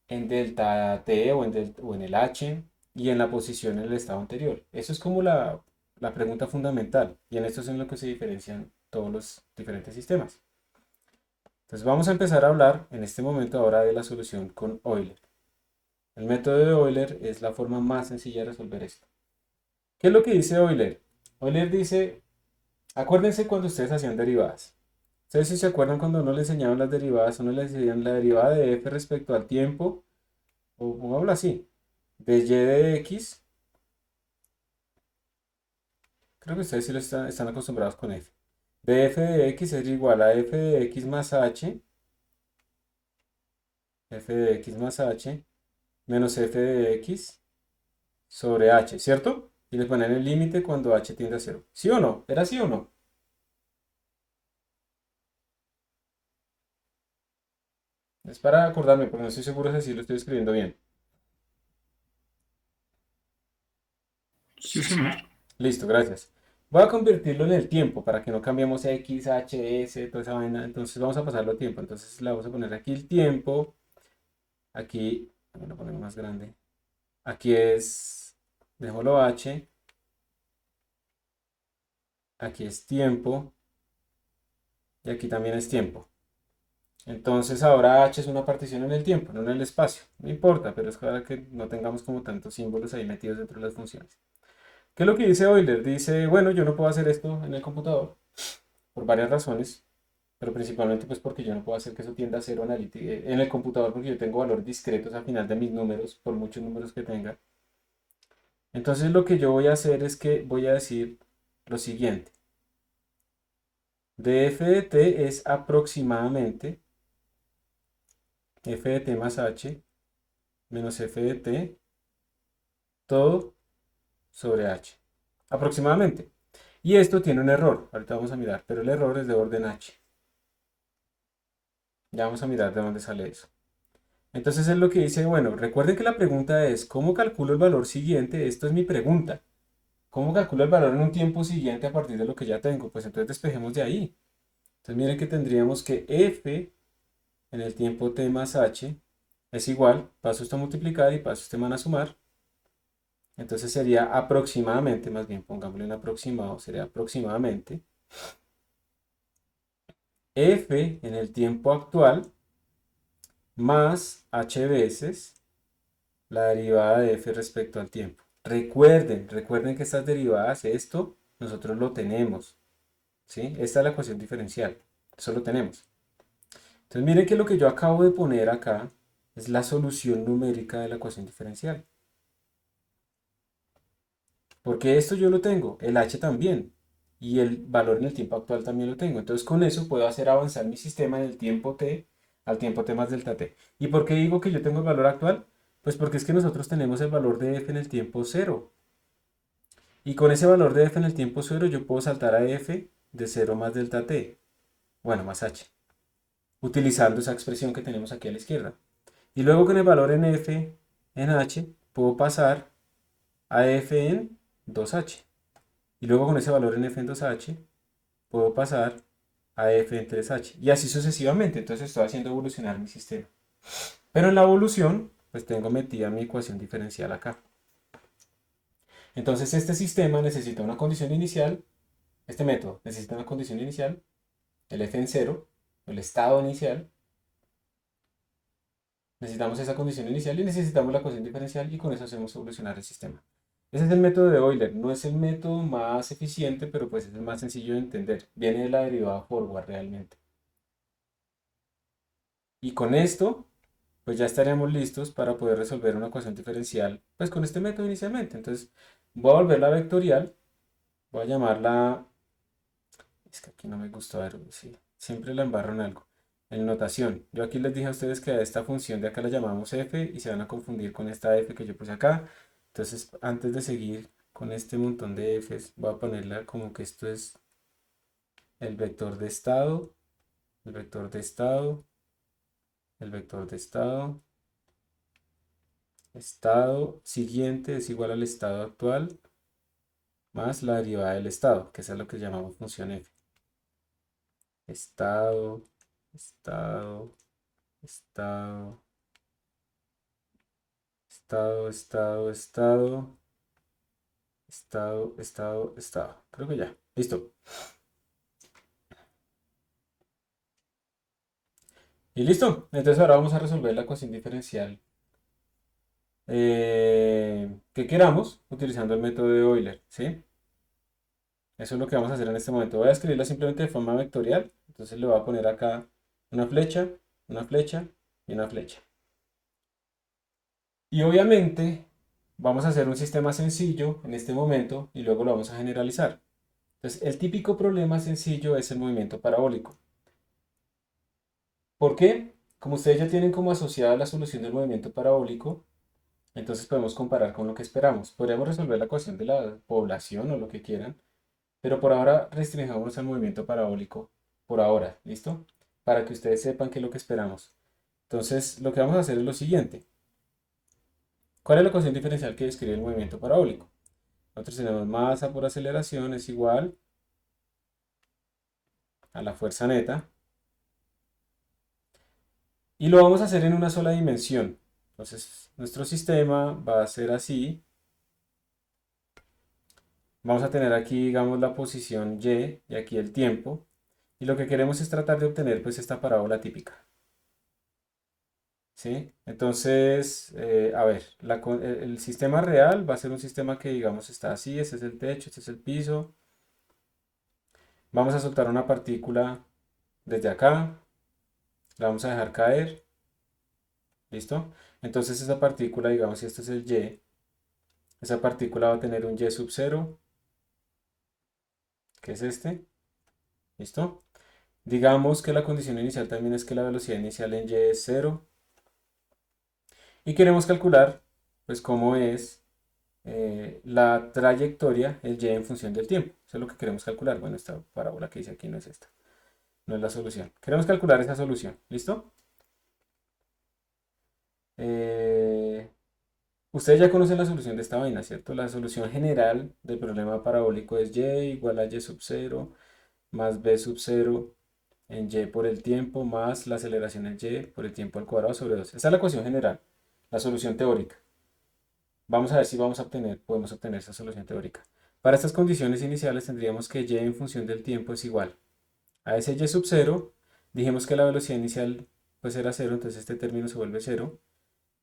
en delta t o en el h y en la posición en el estado anterior. Eso es como la pregunta fundamental, y en esto es en lo que se diferencian todos los diferentes sistemas. Entonces vamos a empezar a hablar en este momento ahora de la solución con Euler. El método de Euler es la forma más sencilla de resolver esto. ¿Qué es lo que dice Euler? Euler dice, acuérdense cuando ustedes hacían derivadas. Ustedes si se acuerdan cuando uno le enseñaban las derivadas, uno le decían la derivada de f respecto al tiempo, o habla así, de y de x, creo que ustedes sí están acostumbrados con f. De f de x es igual a f de x más h, f de x más h, menos f de x sobre h, ¿cierto? Y le ponen el límite cuando h tiende a 0. ¿Sí o no? ¿Era sí o no? Es para acordarme, porque no estoy seguro si lo estoy escribiendo bien. Sí, señor. Listo, gracias. Voy a convertirlo en el tiempo para que no cambiemos x, h, s, toda esa vaina. Entonces vamos a pasarlo a tiempo. Entonces le vamos a poner aquí el tiempo. Aquí, lo ponemos más grande. Aquí es, déjalo h. Aquí es tiempo. Y aquí también es tiempo. Entonces ahora h es una partición en el tiempo, no en el espacio. No importa, pero es para que no tengamos como tantos símbolos ahí metidos dentro de las funciones. ¿Qué es lo que dice Euler? Dice, bueno, yo no puedo hacer esto en el computador por varias razones, pero principalmente pues porque yo no puedo hacer que eso tienda a cero en el computador porque yo tengo valores discretos al final de mis números, por muchos números que tenga. Entonces lo que yo voy a hacer es que voy a decir lo siguiente. Df de t es aproximadamente f de t más h menos f de t todo sobre h. Aproximadamente. Y esto tiene un error. Ahorita vamos a mirar, pero el error es de orden h. Ya vamos a mirar de dónde sale eso. Entonces es lo que dice, bueno, recuerden que la pregunta es, ¿cómo calculo el valor siguiente? Esto es mi pregunta. ¿Cómo calculo el valor en un tiempo siguiente a partir de lo que ya tengo? Pues entonces despejemos de ahí. Entonces miren que tendríamos que f en el tiempo t más h es igual, paso esto a multiplicar y paso este man a sumar. Entonces sería aproximadamente, más bien pongámosle en aproximado, sería aproximadamente f en el tiempo actual más h veces la derivada de f respecto al tiempo. Recuerden que estas derivadas, esto, nosotros lo tenemos, ¿sí? Esta es la ecuación diferencial, eso lo tenemos. Entonces miren que lo que yo acabo de poner acá es la solución numérica de la ecuación diferencial. Porque esto yo lo tengo, el h también, y el valor en el tiempo actual también lo tengo. Entonces con eso puedo hacer avanzar mi sistema en el tiempo t al tiempo t más delta t. ¿Y por qué digo que yo tengo el valor actual? Pues porque es que nosotros tenemos el valor de f en el tiempo 0. Y con ese valor de f en el tiempo 0 yo puedo saltar a f de 0 más delta t, bueno, más h, utilizando esa expresión que tenemos aquí a la izquierda. Y luego con el valor en f en h puedo pasar a f en 2h. Y luego con ese valor en f en 2h puedo pasar a f en 3h. Y así sucesivamente. Entonces estoy haciendo evolucionar mi sistema. Pero en la evolución, pues tengo metida mi ecuación diferencial acá. Entonces este sistema necesita una condición inicial. Este método necesita una condición inicial. El f en 0, el estado inicial. Necesitamos esa condición inicial y necesitamos la ecuación diferencial y con eso hacemos evolucionar el sistema. Ese es el método de Euler. No es el método más eficiente, pero pues es el más sencillo de entender. Viene de la derivada forward realmente. Y con esto, pues ya estaríamos listos para poder resolver una ecuación diferencial, pues con este método inicialmente. Entonces, voy a volverla vectorial. Voy a llamarla... Es que aquí no me gustó, a ver, sí, siempre la embarro en algo. en notación. Yo aquí les dije a ustedes que a esta función de acá la llamamos f y se van a confundir con esta f que yo puse acá. Entonces, antes de seguir con este montón de f's, voy a ponerla como que esto es el vector de estado, el vector de estado, el vector de estado, estado siguiente es igual al estado actual más la derivada del estado, que es lo que llamamos función f. Estado, estado, estado, estado, estado, estado, estado, estado, estado. Creo que ya. Listo. Y listo. Entonces ahora vamos a resolver la ecuación diferencial que queramos utilizando el método de Euler, ¿sí? Eso es lo que vamos a hacer en este momento. Voy a escribirla simplemente de forma vectorial. Entonces le voy a poner acá una flecha y una flecha. Y obviamente vamos a hacer un sistema sencillo en este momento y luego lo vamos a generalizar. Entonces el típico problema sencillo es el movimiento parabólico. ¿Por qué? Como ustedes ya tienen como asociada la solución del movimiento parabólico, entonces podemos comparar con lo que esperamos. Podríamos resolver la ecuación de la población o lo que quieran, pero por ahora restringamos al movimiento parabólico. Por ahora, ¿listo? Para que ustedes sepan qué es lo que esperamos. Entonces, lo que vamos a hacer es lo siguiente. ¿Cuál es la ecuación diferencial que describe el movimiento parabólico? Nosotros tenemos masa por aceleración es igual a la fuerza neta. Y lo vamos a hacer en una sola dimensión. Entonces, nuestro sistema va a ser así. Vamos a tener aquí, digamos, la posición y aquí el tiempo. Y lo que queremos es tratar de obtener, pues, esta parábola típica. ¿Sí? Entonces, a ver, el sistema real va a ser un sistema que, digamos, está así. Este es el techo, este es el piso. Vamos a soltar una partícula desde acá. La vamos a dejar caer. ¿Listo? Entonces, esa partícula, digamos, si este es el y, esa partícula va a tener un y sub 0, que es este. ¿Listo? Digamos que la condición inicial también es que la velocidad inicial en y es 0. Y queremos calcular, pues, cómo es la trayectoria, el y en función del tiempo. Eso es lo que queremos calcular. Bueno, esta parábola que dice aquí no es esta. No es la solución. Queremos calcular esa solución. ¿Listo? Eh, Ustedes ya conocen la solución de esta vaina, ¿cierto? La solución general del problema parabólico es y igual a y sub 0 más b sub 0 en y por el tiempo más la aceleración en y por el tiempo al cuadrado sobre 2. Esa es la ecuación general, la solución teórica. Vamos a ver si podemos obtener esa solución teórica. Para estas condiciones iniciales tendríamos que y en función del tiempo es igual a ese y sub 0. Dijimos que la velocidad inicial pues era 0, entonces este término se vuelve 0.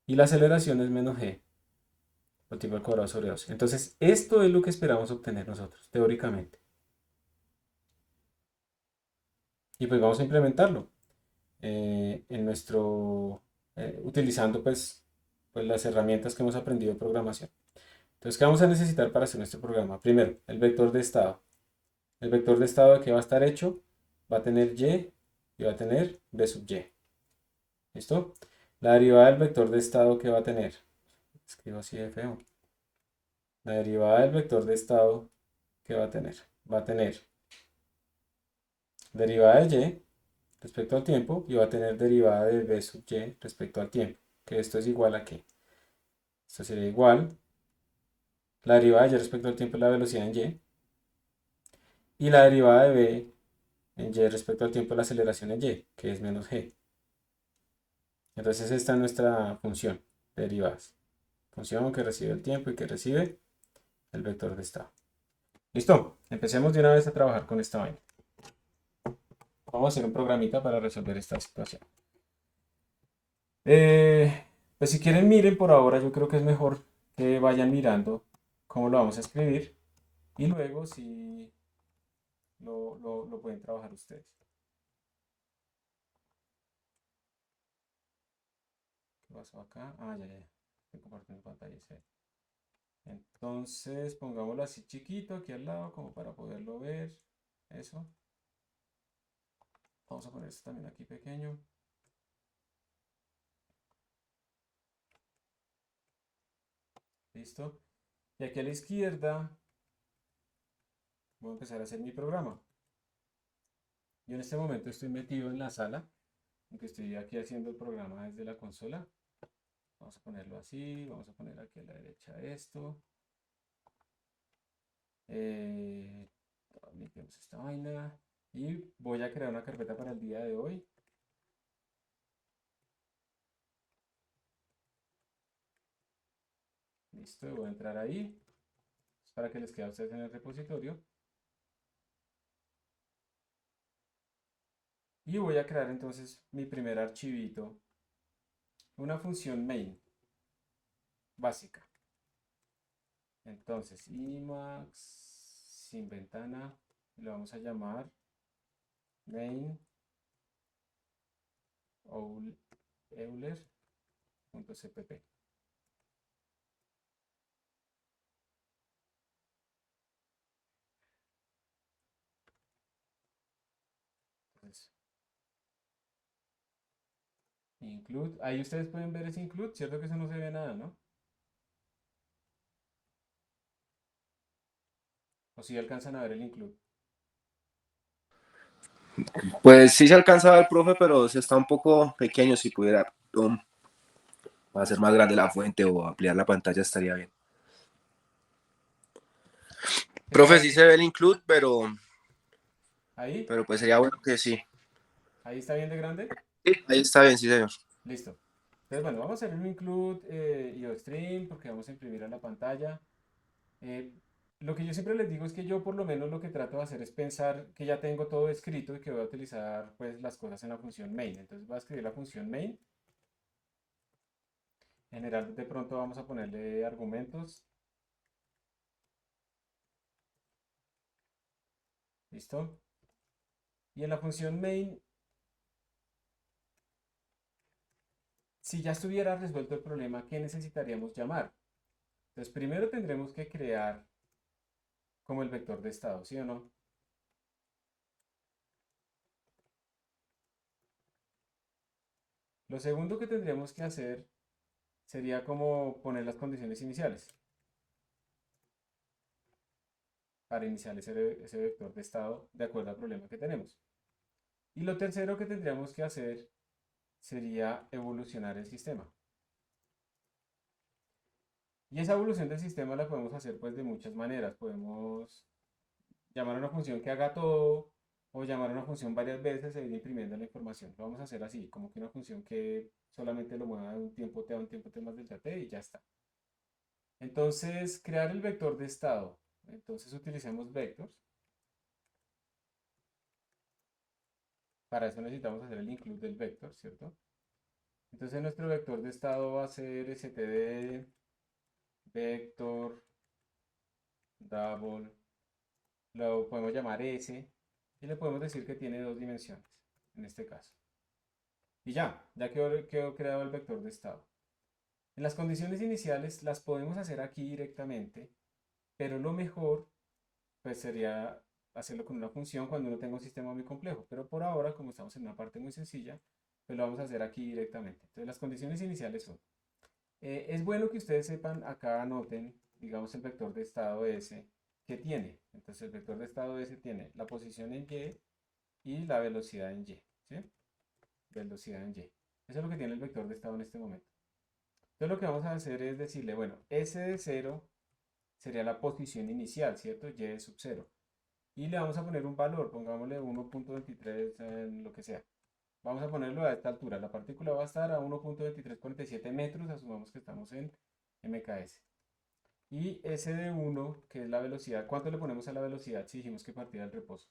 Y la aceleración es menos g, por tiempo al cuadrado sobre 2. Entonces esto es lo que esperamos obtener nosotros, teóricamente. Y pues vamos a implementarlo en utilizando pues las herramientas que hemos aprendido de programación. Entonces, ¿qué vamos a necesitar para hacer nuestro programa? Primero, el vector de estado. El vector de estado que va a estar hecho va a tener y va a tener b sub y. ¿Listo? La derivada del vector de estado que va a tener. Escribo así de feo. La derivada del vector de estado que va a tener. Va a tener derivada de y respecto al tiempo y va a tener derivada de b sub y respecto al tiempo. Que esto es igual a qué. Esto sería igual. La derivada de y respecto al tiempo es la velocidad en y. Y la derivada de b en y respecto al tiempo es la aceleración en y, que es menos g. Entonces esta es nuestra función de derivadas. Función que recibe el tiempo y que recibe el vector de estado. Listo, empecemos de una vez a trabajar con esta vaina. Vamos a hacer un programita para resolver esta situación. Pues si quieren miren por ahora, yo creo que es mejor que vayan mirando cómo lo vamos a escribir y luego si lo pueden trabajar ustedes. ¿Qué pasó acá? Ah, ya. Estoy compartiendo pantalla. Sí. Entonces pongámoslo así chiquito aquí al lado como para poderlo ver. Eso. Vamos a poner esto también aquí pequeño. Listo. Y aquí a la izquierda voy a empezar a hacer mi programa. Yo en este momento estoy metido en la sala, aunque estoy aquí haciendo el programa desde la consola. Vamos a ponerlo así, vamos a poner aquí a la derecha esto. Eh, limpiamos esta vaina y voy a crear una carpeta para el día de hoy. Listo, voy a entrar ahí para que les quede a ustedes en el repositorio. Y voy a crear entonces mi primer archivito, una función main básica. Entonces, Emacs sin ventana, le vamos a llamar main euler.cpp. Entonces, include, ahí ustedes pueden ver ese include, cierto que eso no se ve nada, ¿no? O si alcanzan a ver el include. Pues sí se alcanza a ver, profe, pero se está un poco pequeño. Si pudiera hacer más grande la fuente o ampliar la pantalla estaría bien. Profe, sí se ve el include, Ahí, pero pues sería bueno que sí. ahí está bien de grande. Sí, ahí está bien, sí, señor. Listo. Entonces, bueno, vamos a hacer un include IOStream porque vamos a imprimir a la pantalla. Eh, lo que yo siempre les digo es que yo por lo menos lo que trato de hacer es pensar que ya tengo todo escrito y que voy a utilizar pues las cosas en la función main. Entonces voy a escribir la función main. En general de pronto vamos a ponerle argumentos. ¿Listo? Y en la función main, si ya estuviera resuelto el problema, ¿qué necesitaríamos llamar? Entonces primero tendremos que crear como el vector de estado, ¿sí o no? Lo segundo que tendríamos que hacer sería como poner las condiciones iniciales para iniciar ese vector de estado de acuerdo al problema que tenemos. Y lo tercero que tendríamos que hacer sería evolucionar el sistema. Y esa evolución del sistema la podemos hacer pues de muchas maneras. Podemos llamar a una función que haga todo o llamar a una función varias veces e ir imprimiendo la información. Lo vamos a hacer así, como que una función que solamente lo mueva de un tiempo T a un tiempo T más delta T y ya está. Entonces, crear el vector de estado. Entonces utilicemos vectors. Para eso necesitamos hacer el include del vector, ¿cierto? Entonces nuestro vector de estado va a ser std vector double, lo podemos llamar s y le podemos decir que tiene dos dimensiones, en este caso. Y ya quedó creado el vector de estado. En las condiciones iniciales las podemos hacer aquí directamente, pero lo mejor pues sería hacerlo con una función cuando uno tenga un sistema muy complejo. Pero por ahora, como estamos en una parte muy sencilla, pues lo vamos a hacer aquí directamente. Entonces las condiciones iniciales son, es bueno que ustedes sepan, acá anoten, digamos, el vector de estado S que tiene. Entonces el vector de estado S tiene la posición en Y y la velocidad en Y, ¿sí? Velocidad en Y. Eso es lo que tiene el vector de estado en este momento. Entonces lo que vamos a hacer es decirle, bueno, S de 0 sería la posición inicial, ¿cierto? Y de sub 0. Y le vamos a poner un valor, pongámosle 1.23 en lo que sea. Vamos a ponerlo a esta altura. La partícula va a estar a 1.2347 metros, asumamos que estamos en MKS. Y S de 1, que es la velocidad, ¿cuánto le ponemos a la velocidad si dijimos que partía del reposo?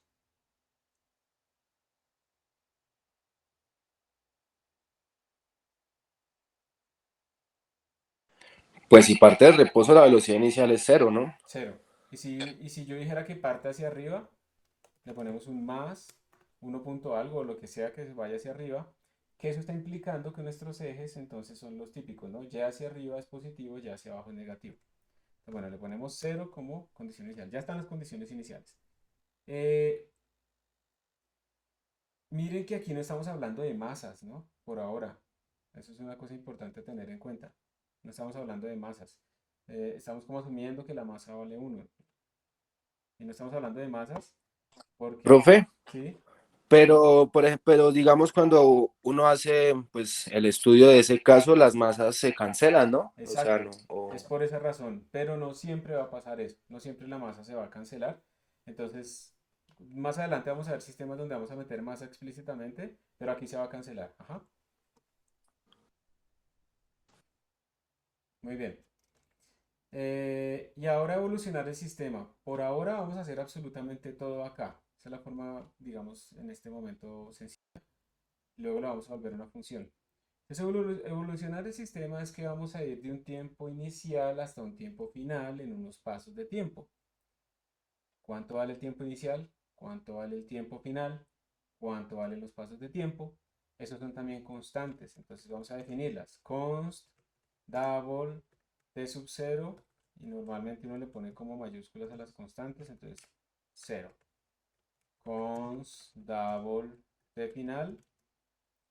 Pues si parte del reposo la velocidad inicial es cero, ¿no? 0. Y si yo dijera que parte hacia arriba, le ponemos un más, 1 punto algo, o lo que sea que vaya hacia arriba, que eso está implicando que nuestros ejes entonces son los típicos, ¿no? Y hacia arriba es positivo, y hacia abajo es negativo. Entonces, bueno, le ponemos 0 como condición inicial. Ya están las condiciones iniciales. Eh, Miren que aquí no estamos hablando de masas, ¿no? Por ahora. Eso es una cosa importante a tener en cuenta. No estamos hablando de masas. Estamos como asumiendo que la masa vale 1. Y no estamos hablando de masas porque, Profe, ¿sí? pero, por ejemplo, pero digamos cuando uno hace pues el estudio de ese caso, las masas se cancelan, ¿no? O sea, no. Exacto. Es por esa razón. Pero no siempre va a pasar eso. No siempre la masa se va a cancelar. Entonces, más adelante vamos a ver sistemas donde vamos a meter masa explícitamente, pero aquí se va a cancelar. Ajá. Muy bien. Y ahora evolucionar el sistema. Por ahora vamos a hacer absolutamente todo acá. Esa es la forma, digamos, en este momento sencilla. Luego la vamos a volver una función. Entonces, evolucionar el sistema es que vamos a ir de un tiempo inicial hasta un tiempo final en unos pasos de tiempo. ¿Cuánto vale el tiempo inicial? ¿Cuánto vale el tiempo final? ¿Cuánto valen los pasos de tiempo? Esos son también constantes. Entonces vamos a definirlas. Const, double, t sub 0. Y normalmente uno le pone como mayúsculas a las constantes. Entonces 0. Const, double, t final.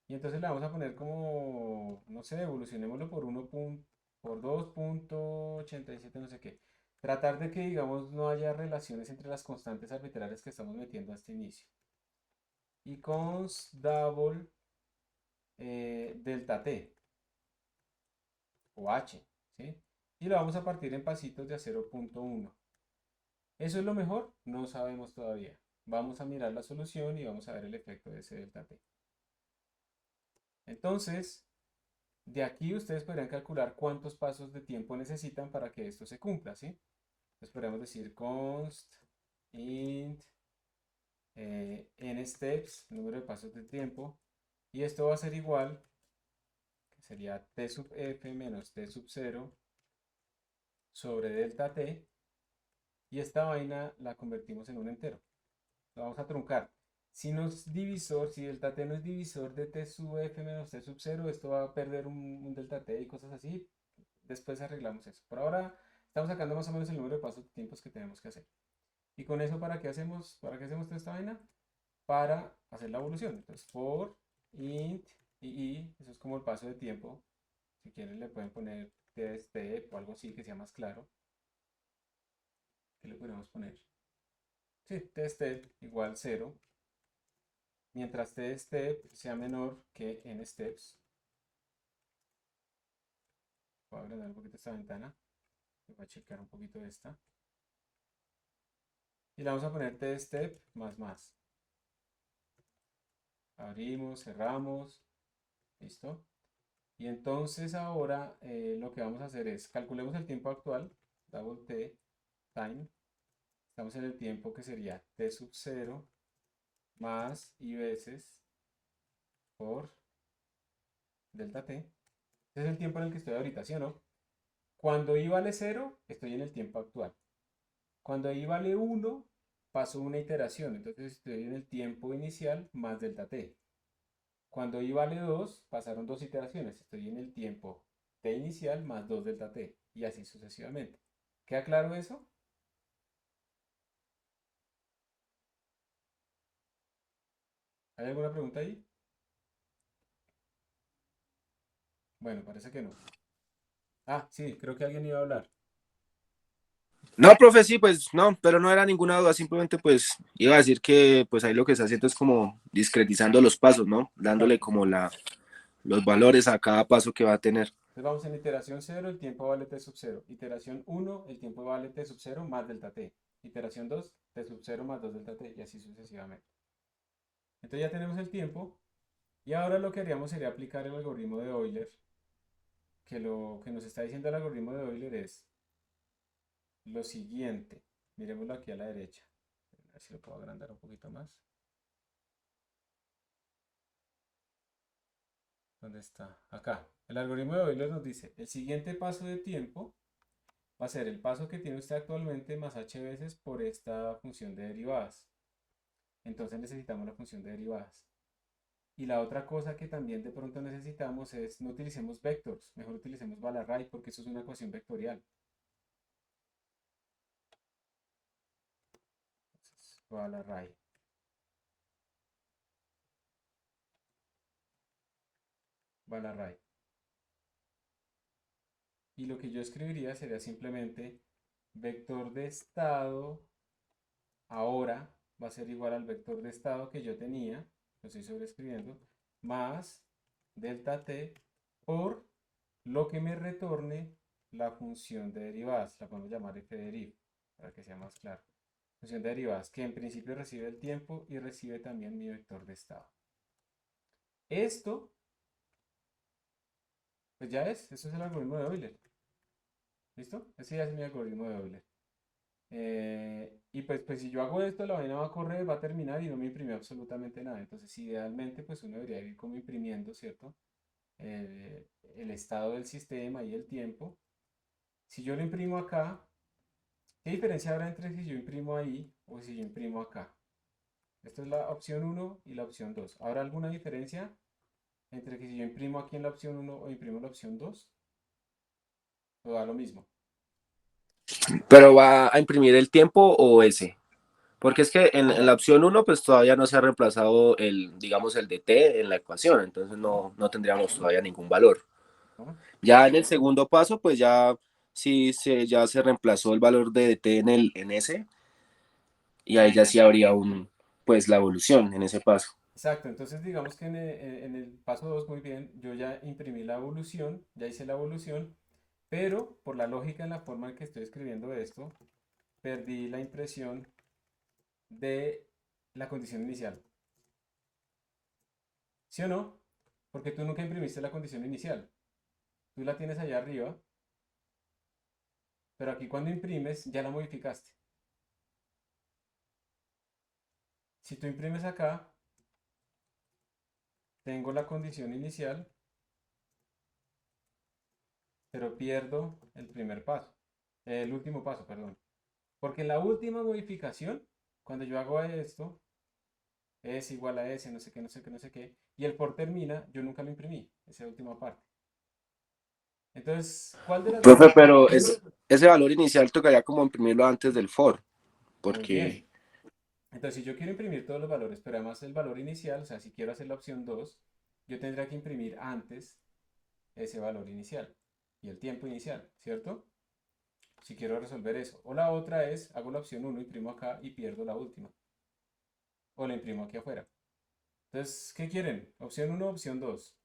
Y entonces le vamos a poner como, no sé, evolucionémoslo por 1 por 2.87 no sé qué. Tratar de que, digamos, no haya relaciones entre las constantes arbitrarias que estamos metiendo hasta inicio. Y const double delta t o h, ¿sí? Y lo vamos a partir en pasitos de a 0.1. ¿Eso es lo mejor? No sabemos todavía. Vamos a mirar la solución y vamos a ver el efecto de ese delta t. Entonces, de aquí ustedes podrían calcular cuántos pasos de tiempo necesitan para que esto se cumpla, ¿sí? Entonces podríamos decir const int n steps, número de pasos de tiempo, y esto va a ser igual, que sería t sub f menos t sub 0 sobre delta t, y esta vaina la convertimos en un entero. Lo vamos a truncar. Si no es divisor, si delta t no es divisor de t sub f menos t sub 0, esto va a perder un delta t y cosas así. Después arreglamos eso. Por ahora estamos sacando más o menos el número de pasos de tiempos que tenemos que hacer. Y con eso, ¿para qué hacemos toda esta vaina? Para hacer la evolución. Entonces, for int y eso es como el paso de tiempo. Si quieren le pueden poner tst o algo así que sea más claro. ¿Qué le podemos poner? Sí, tst igual 0. Mientras tstep sea menor que n steps. Voy a agrandar un poquito esta ventana. Voy a checar un poquito esta. Y le vamos a poner tstep más más. Abrimos, cerramos. ¿Listo? Y entonces ahora lo que vamos a hacer es, calculemos el tiempo actual, double t, time. Estamos en el tiempo que sería t sub 0 más i veces por delta t. Ese es el tiempo en el que estoy ahorita, ¿sí o no? Cuando i vale 0, estoy en el tiempo actual. Cuando i vale 1, paso una iteración. Entonces estoy en el tiempo inicial más delta t. Cuando i vale 2, pasaron dos iteraciones. Estoy en el tiempo t inicial más 2 delta t. Y así sucesivamente. ¿Queda claro eso? ¿Hay alguna pregunta ahí? Bueno, parece que no. Ah, sí, creo que alguien iba a hablar. No, profe, sí, pues no, pero no era ninguna duda, simplemente pues iba a decir que pues ahí lo que está haciendo es como discretizando los pasos, ¿no? Dándole Exacto. como los valores a cada paso que va a tener. Entonces vamos en iteración 0, el tiempo vale t sub 0. Iteración 1, el tiempo vale t sub 0 más delta t. Iteración 2, t sub 0 más 2 delta t y así sucesivamente. Entonces ya tenemos el tiempo y ahora lo que haríamos sería aplicar el algoritmo de Euler, que lo que nos está diciendo el algoritmo de Euler es lo siguiente. Miremoslo aquí a la derecha. A ver si lo puedo agrandar un poquito más. ¿Dónde está? Acá. El algoritmo de Euler nos dice, el siguiente paso de tiempo va a ser el paso que tiene usted actualmente más h veces por esta función de derivadas. Entonces necesitamos la función de derivadas. Y la otra cosa que también de pronto necesitamos es no utilicemos vectors, mejor utilicemos Balarray porque eso es una ecuación vectorial. Entonces, Balarray. val array. Y lo que yo escribiría sería simplemente vector de estado ahora va a ser igual al vector de estado que yo tenía, lo estoy sobreescribiendo, más delta t por lo que me retorne la función de derivadas, la podemos llamar fderiv, para que sea más claro. Función de derivadas, que en principio recibe el tiempo y recibe también mi vector de estado. Esto, pues ya esto es el algoritmo de Euler. ¿Listo? Ese ya es mi algoritmo de Euler. Y pues si yo hago esto, la vaina va a correr, va a terminar y no me imprimió absolutamente nada. Entonces, idealmente, pues uno debería ir como imprimiendo, ¿cierto? El estado del sistema y el tiempo. Si yo lo imprimo acá, ¿qué diferencia habrá entre si yo imprimo ahí o si yo imprimo acá? Esto es la opción 1 y la opción 2. ¿Habrá alguna diferencia entre que si yo imprimo aquí en la opción 1 o imprimo en la opción 2? ¿O da lo mismo? ¿Pero va a imprimir el tiempo o ese? Porque es que en la opción uno pues todavía no se ha reemplazado digamos, el de t en la ecuación, entonces no tendríamos todavía ningún valor. ¿No? Ya en el segundo paso, pues ya sí ya se reemplazó el valor de t en ese, y ahí ya sí habría pues la evolución en ese paso. Exacto, entonces digamos que en el paso 2 muy bien, yo ya imprimí la evolución, ya hice la evolución, pero por la lógica en la forma en que estoy escribiendo esto, perdí la impresión de la condición inicial. ¿Sí o no? Porque tú nunca imprimiste la condición inicial. Tú la tienes allá arriba, pero aquí cuando imprimes ya la modificaste. Si tú imprimes acá, tengo la condición inicial, pero pierdo el primer paso, el último paso, perdón. Porque en la última modificación, cuando yo hago esto, es igual a S, no sé qué, no sé qué, no sé qué, y el for termina, yo nunca lo imprimí, esa última parte. Entonces, ¿cuál de las dos? Profe, pero ese valor inicial tocaría como imprimirlo antes del for, Muy bien. porque... Entonces, si yo quiero imprimir todos los valores, pero además el valor inicial, o sea, si quiero hacer la opción 2, yo tendría que imprimir antes ese valor inicial y el tiempo inicial, ¿cierto? Si quiero resolver eso. O la otra es, hago la opción 1, imprimo acá y pierdo la última. O la imprimo aquí afuera. Entonces, ¿qué quieren? Opción 1, opción 2.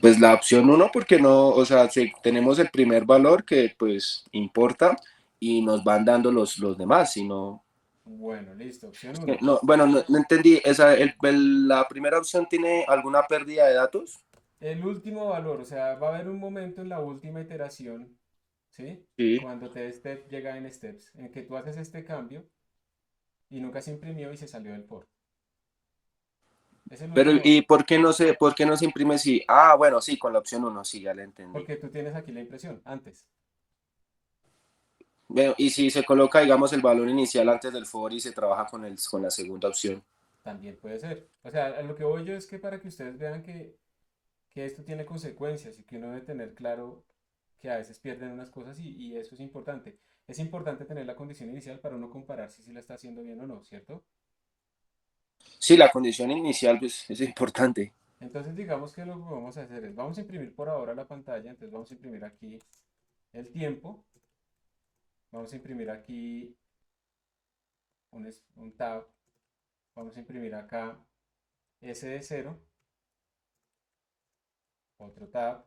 Pues la opción uno, porque no, o sea, si tenemos el primer valor que pues importa y nos van dando los demás, sino... Bueno, listo. Opción 1. No, bueno, no entendí, la primera opción tiene alguna pérdida de datos. El último valor, o sea, va a haber un momento en la última iteración, ¿sí? Sí. Cuando step llega en steps, en que tú haces este cambio y nunca se imprimió y se salió del for. Es el Pero, último, ¿y por qué no se imprime si? Ah, bueno, sí, con la opción uno, sí, ya la entendí. porque tú tienes aquí la impresión antes. Bueno, y si se coloca, digamos, el valor inicial antes del for y se trabaja con la segunda opción. También puede ser. O sea, a lo que voy yo es que para que ustedes vean que esto tiene consecuencias y que uno debe tener claro que a veces pierden unas cosas y eso es importante. Es importante tener la condición inicial para uno comparar si la está haciendo bien o no, ¿cierto? Sí, la condición inicial pues, es importante. Entonces digamos que lo que vamos a hacer es, vamos a imprimir por ahora la pantalla, entonces vamos a imprimir aquí el tiempo, vamos a imprimir aquí un tab, vamos a imprimir acá S de 0, otro tab,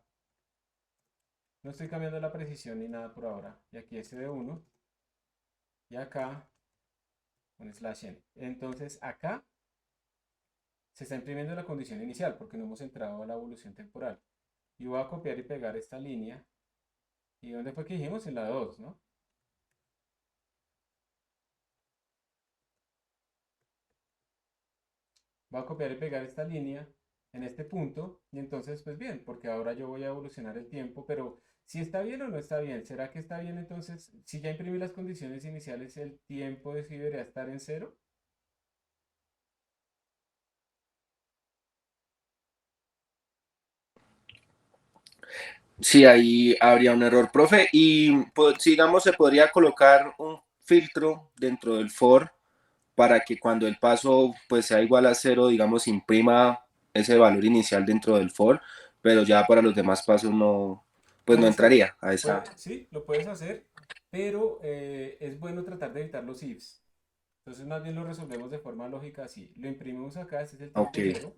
no estoy cambiando la precisión ni nada por ahora, y aquí S de 1, y acá un slash n. Entonces acá se está imprimiendo la condición inicial porque no hemos entrado a la evolución temporal. Y voy a copiar y pegar esta línea. ¿Y dónde fue que dijimos? En la 2, ¿no? Voy a copiar y pegar esta línea en este punto. Y entonces, pues bien, porque ahora yo voy a evolucionar el tiempo, pero si está bien o no está bien. ¿Será que está bien entonces? Si ya imprimí las condiciones iniciales, el tiempo de sí debería estar en cero. Sí, ahí habría un error, profe. Y pues, digamos, se podría colocar un filtro dentro del for para que cuando el paso pues sea igual a cero, digamos, imprima ese valor inicial dentro del for, pero ya para los demás pasos no, pues Con no esto, entraría a esa. sí, lo puedes hacer, pero es bueno tratar de evitar los ifs. Entonces, más bien lo resolvemos de forma lógica así. Lo imprimimos acá, este es el Ok. tiempo cero,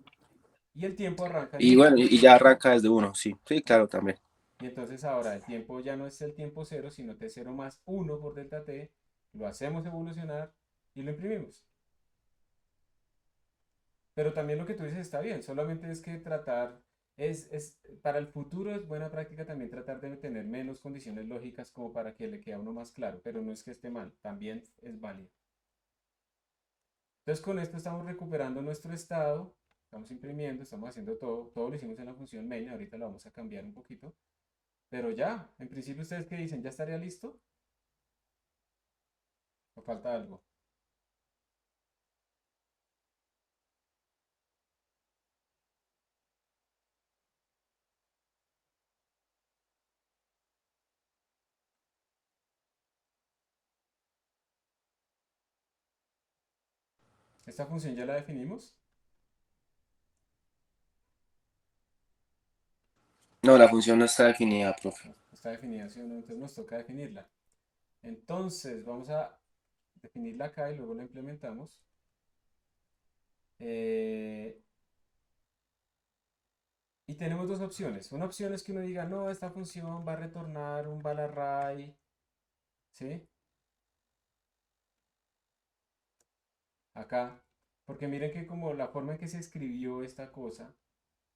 y el tiempo arranca en Y uno. bueno, y ya arranca desde uno, sí. Sí, claro, también. Y entonces ahora el tiempo ya no es el tiempo cero, sino t0 más uno por delta t. Lo hacemos evolucionar y lo imprimimos. Pero también lo que tú dices está bien, solamente es que tratar, para el futuro es buena práctica también tratar de tener menos condiciones lógicas como para que le quede a uno más claro, pero no es que esté mal, también es válido. Entonces con esto estamos recuperando nuestro estado, estamos imprimiendo, estamos haciendo todo, todo lo hicimos en la función main, ahorita lo vamos a cambiar un poquito, pero ya, en principio ustedes qué dicen, ¿ya estaría listo? ¿O falta algo? ¿Esta función ya la definimos? No, la función no está definida, profe. No, está definida, ¿sí o no? Entonces nos toca definirla. Entonces vamos a definirla acá y luego la implementamos. Eh, y tenemos dos opciones. Una opción es que uno diga, no, esta función va a retornar un val array, ¿sí? Acá. Porque miren que como la forma en que se escribió esta cosa,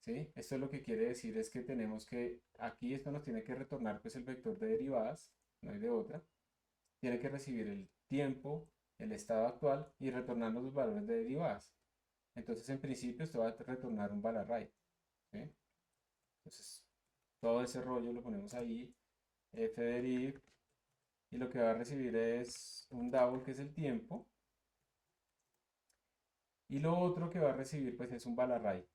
¿sí? Esto lo que quiere decir es que tenemos que, aquí esto nos tiene que retornar pues el vector de derivadas, no hay de otra. Tiene que recibir el tiempo, el estado actual y retornarnos los valores de derivadas. Entonces en principio esto va a retornar un val array, ¿sí? Entonces todo ese rollo lo ponemos ahí, fderiv, y lo que va a recibir es un double que es el tiempo, y lo otro que va a recibir pues es un val array,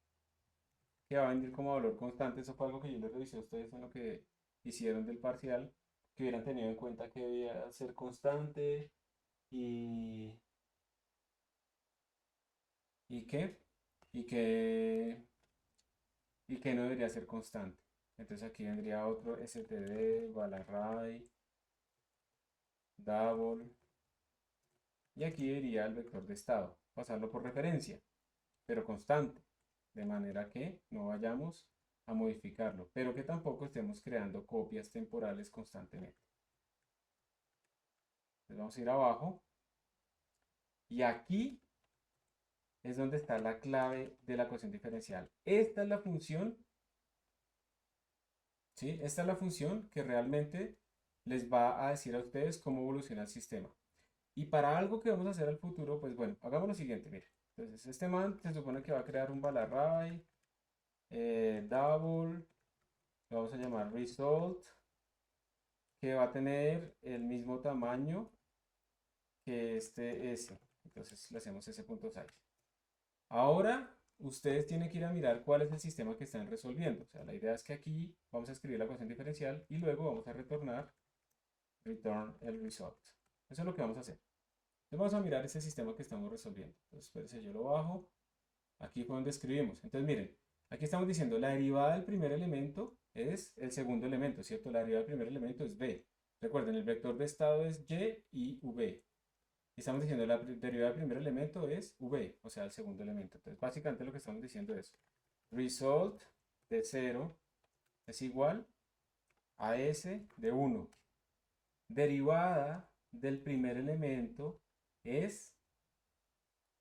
que va a venir como valor constante. Eso fue algo que yo les revisé a ustedes en lo que hicieron del parcial, que hubieran tenido en cuenta que debía ser constante y, y qué, y que, y que no debería ser constante. Entonces aquí vendría otro std, val array, double, y aquí iría el vector de estado, pasarlo por referencia, pero constante, de manera que no vayamos a modificarlo, pero que tampoco estemos creando copias temporales constantemente. Entonces vamos a ir abajo y aquí es donde está la clave de la ecuación diferencial. Esta es la función, ¿sí? Esta es la función que realmente les va a decir a ustedes cómo evoluciona el sistema. Y para algo que vamos a hacer al futuro, pues bueno, hagamos lo siguiente, mire. Entonces, este man se supone que va a crear un val array, double, lo vamos a llamar result, que va a tener el mismo tamaño que este S. Entonces le hacemos s.size. Ahora, ustedes tienen que ir a mirar cuál es el sistema que están resolviendo. O sea, la idea es que aquí vamos a escribir la ecuación diferencial y luego vamos a return el result. Eso es lo que vamos a hacer. Entonces vamos a mirar ese sistema que estamos resolviendo. Entonces, espérense, yo lo bajo. Aquí fue donde escribimos. Entonces, miren, aquí estamos diciendo la derivada del primer elemento es el segundo elemento, ¿cierto? La derivada del primer elemento es b. Recuerden, el vector de estado es y y v. Y estamos diciendo la derivada del primer elemento es v, o sea, el segundo elemento. Entonces, básicamente lo que estamos diciendo es result de 0 es igual a s de 1. Derivada del primer elemento es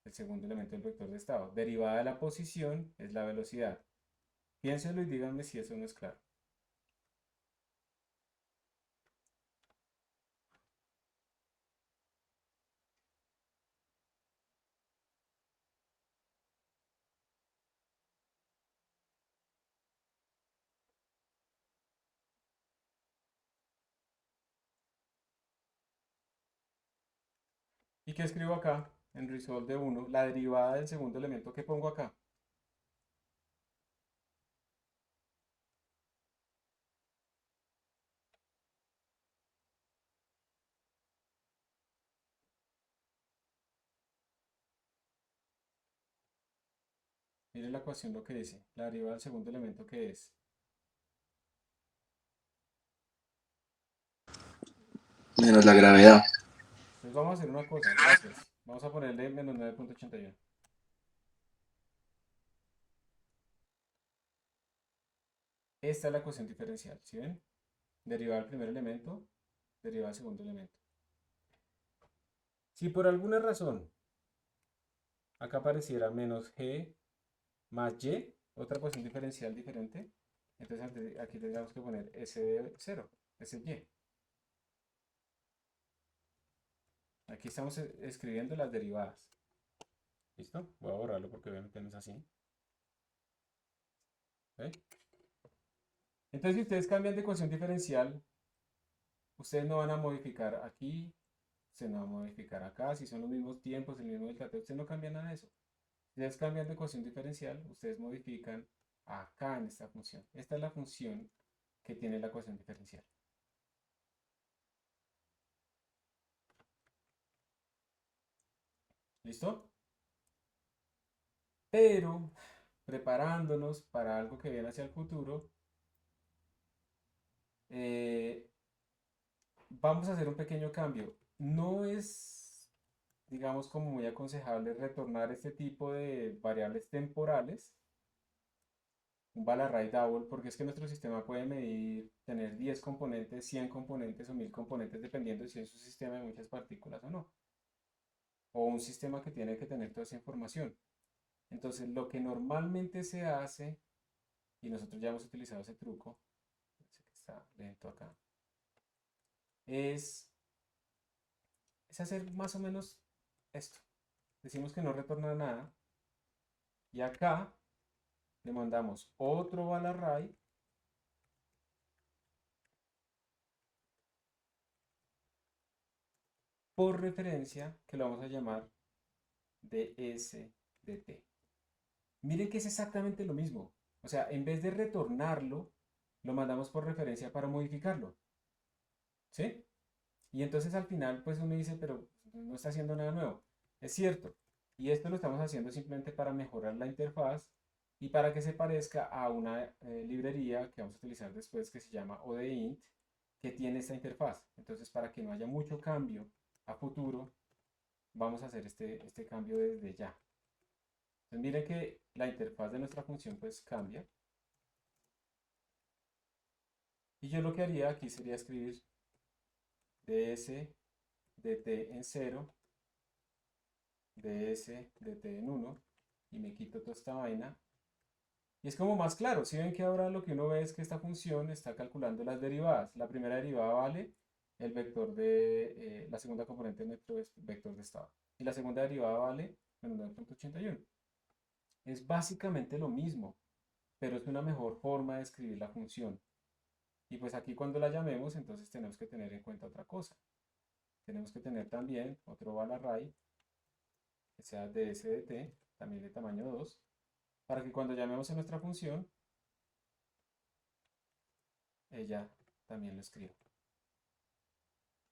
el segundo elemento del vector de estado. Derivada de la posición es la velocidad. Piénsenlo y díganme si eso no es claro. ¿Y qué escribo acá? En result de 1, la derivada del segundo elemento que pongo acá. Mire la ecuación lo que dice. La derivada del segundo elemento que es. Menos la gravedad. Entonces vamos a hacer una cosa. Gracias. Vamos a ponerle menos 9,81. Esta es la ecuación diferencial. ¿Sí ven? Derivada del primer elemento, derivada del segundo elemento. Si por alguna razón acá apareciera menos g más y, otra ecuación diferencial diferente, entonces aquí tendríamos que poner s de 0, s y. Aquí estamos escribiendo las derivadas. ¿Listo? Voy a borrarlo porque obviamente no es así. ¿Ok? Entonces, si ustedes cambian de ecuación diferencial, ustedes no van a modificar aquí, se no van a modificar acá, si son los mismos tiempos, el mismo delta t, ustedes no cambian nada de eso. Si ustedes cambian de ecuación diferencial, ustedes modifican acá en esta función. Esta es la función que tiene la ecuación diferencial. ¿Listo? Pero, preparándonos para algo que viene hacia el futuro, vamos a hacer un pequeño cambio. No es, digamos, como muy aconsejable retornar este tipo de variables temporales, un Balarray Double, porque es que nuestro sistema puede medir, tener 10 componentes, 100 componentes o 1000 componentes, dependiendo de si es un sistema de muchas partículas o no. O un sistema que tiene que tener toda esa información. Entonces, lo que normalmente se hace, y nosotros ya hemos utilizado ese truco, parece que está lento acá, es hacer más o menos esto. Decimos que no retorna nada. Y acá le mandamos otro val array por referencia que lo vamos a llamar ds de t. Miren que es exactamente lo mismo. O sea, en vez de retornarlo, lo mandamos por referencia para modificarlo. ¿Sí? Y entonces al final, pues uno dice, pero no está haciendo nada nuevo. Es cierto. Y esto lo estamos haciendo simplemente para mejorar la interfaz y para que se parezca a una librería que vamos a utilizar después que se llama ODEINT, que tiene esta interfaz. Entonces, para que no haya mucho cambio a futuro, vamos a hacer este cambio desde ya. Entonces, miren que la interfaz de nuestra función pues cambia. Y yo lo que haría aquí sería escribir ds de t en 0, ds de t en 1, y me quito toda esta vaina. Y es como más claro, si ven que ahora lo que uno ve es que esta función está calculando las derivadas. La primera derivada vale el vector de, la segunda componente de nuestro vector de estado. Y la segunda derivada vale menos 9,81. Es básicamente lo mismo, pero es una mejor forma de escribir la función. Y pues aquí cuando la llamemos, entonces tenemos que tener en cuenta otra cosa. Tenemos que tener también otro val array, que sea ds de t, también de tamaño 2, para que cuando llamemos a nuestra función, ella también lo escriba.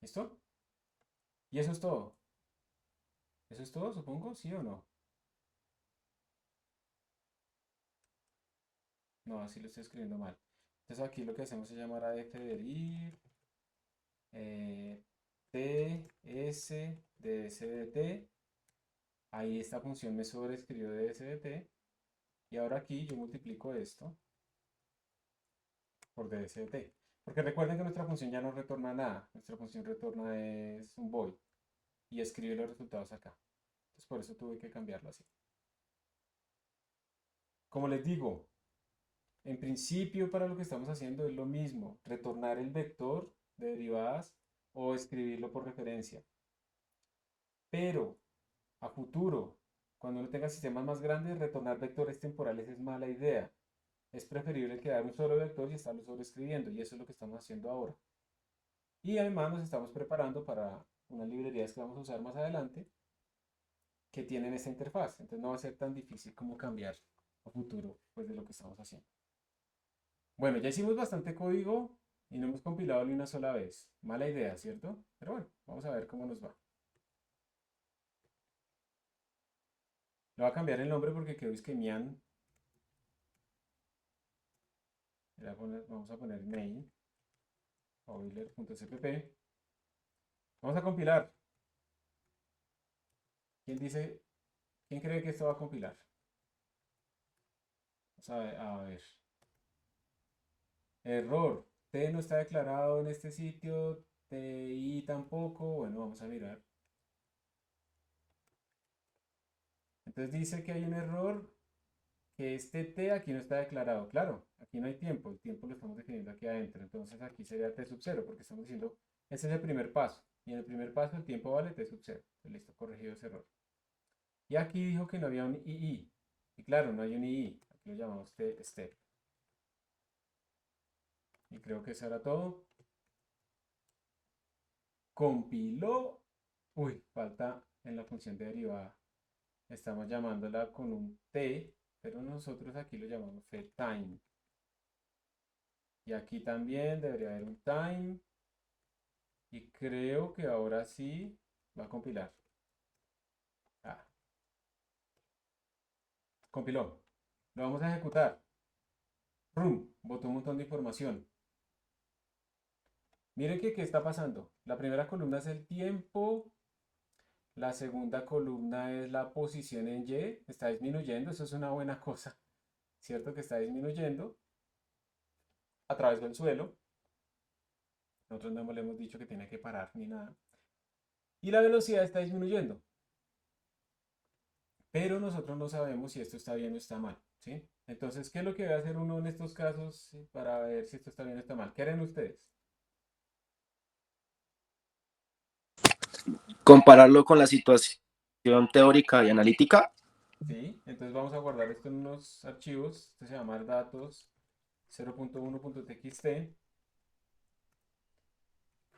¿Listo? Y eso es todo. ¿Eso es todo, supongo? ¿Sí o no? No, así lo estoy escribiendo mal. Entonces aquí lo que hacemos es llamar a fderiv ts de sdt. Ahí esta función me sobreescribió de sdt. Y ahora aquí yo multiplico esto por dsdt. Porque recuerden que nuestra función ya no retorna nada. Nuestra función retorna es un void. Y escribe los resultados acá. Entonces por eso tuve que cambiarlo así. Como les digo, en principio, para lo que estamos haciendo es lo mismo, retornar el vector de derivadas o escribirlo por referencia. Pero a futuro, cuando uno tenga sistemas más grandes, retornar vectores temporales es mala idea. Es preferible crear un solo vector y estarlo sobreescribiendo, y eso es lo que estamos haciendo ahora. Y además nos estamos preparando para unas librerías que vamos a usar más adelante que tienen esta interfaz. Entonces no va a ser tan difícil como cambiar a futuro pues, de lo que estamos haciendo. Bueno, ya hicimos bastante código y no hemos compilado ni una sola vez. Mala idea, ¿cierto? Pero bueno, vamos a ver cómo nos va. Le voy a cambiar el nombre porque quedó isquemian Vamos a poner main Euler.cpp. Vamos a compilar. ¿Quién cree que esto va a compilar? Vamos a ver. Error. T no está declarado en este sitio. TI tampoco. Bueno, vamos a mirar. Entonces dice que hay un error, que este T aquí no está declarado. Claro, aquí no hay tiempo. El tiempo lo estamos definiendo aquí adentro. Entonces aquí sería T sub 0 porque estamos diciendo, ese es el primer paso. Y en el primer paso el tiempo vale T sub 0. Entonces, listo, corregido ese error. Y aquí dijo que no había un II. Y claro, no hay un II. Aquí lo llamamos T step. Y creo que eso era todo. Compiló. Uy, falta en la función de derivada. Estamos llamándola con un T, pero nosotros aquí lo llamamos time. Y aquí también debería haber un time. Y creo que ahora sí va a compilar. Ah, compiló. Lo vamos a ejecutar. Rum, botó un montón de información. Miren que qué está pasando. La primera columna es el tiempo. La segunda columna es la posición en Y. Está disminuyendo. Eso es una buena cosa. ¿Cierto? Que está disminuyendo a través del suelo. Nosotros no le hemos dicho que tiene que parar ni nada. Y la velocidad está disminuyendo. Pero nosotros no sabemos si esto está bien o está mal, ¿sí? Entonces, ¿qué es lo que debe hacer uno en estos casos para ver si esto está bien o está mal? ¿Qué harán ustedes? Compararlo con la situación teórica y analítica. ¿Sí? Entonces vamos a guardar esto en unos archivos. Esto se llama datos 0.1.txt.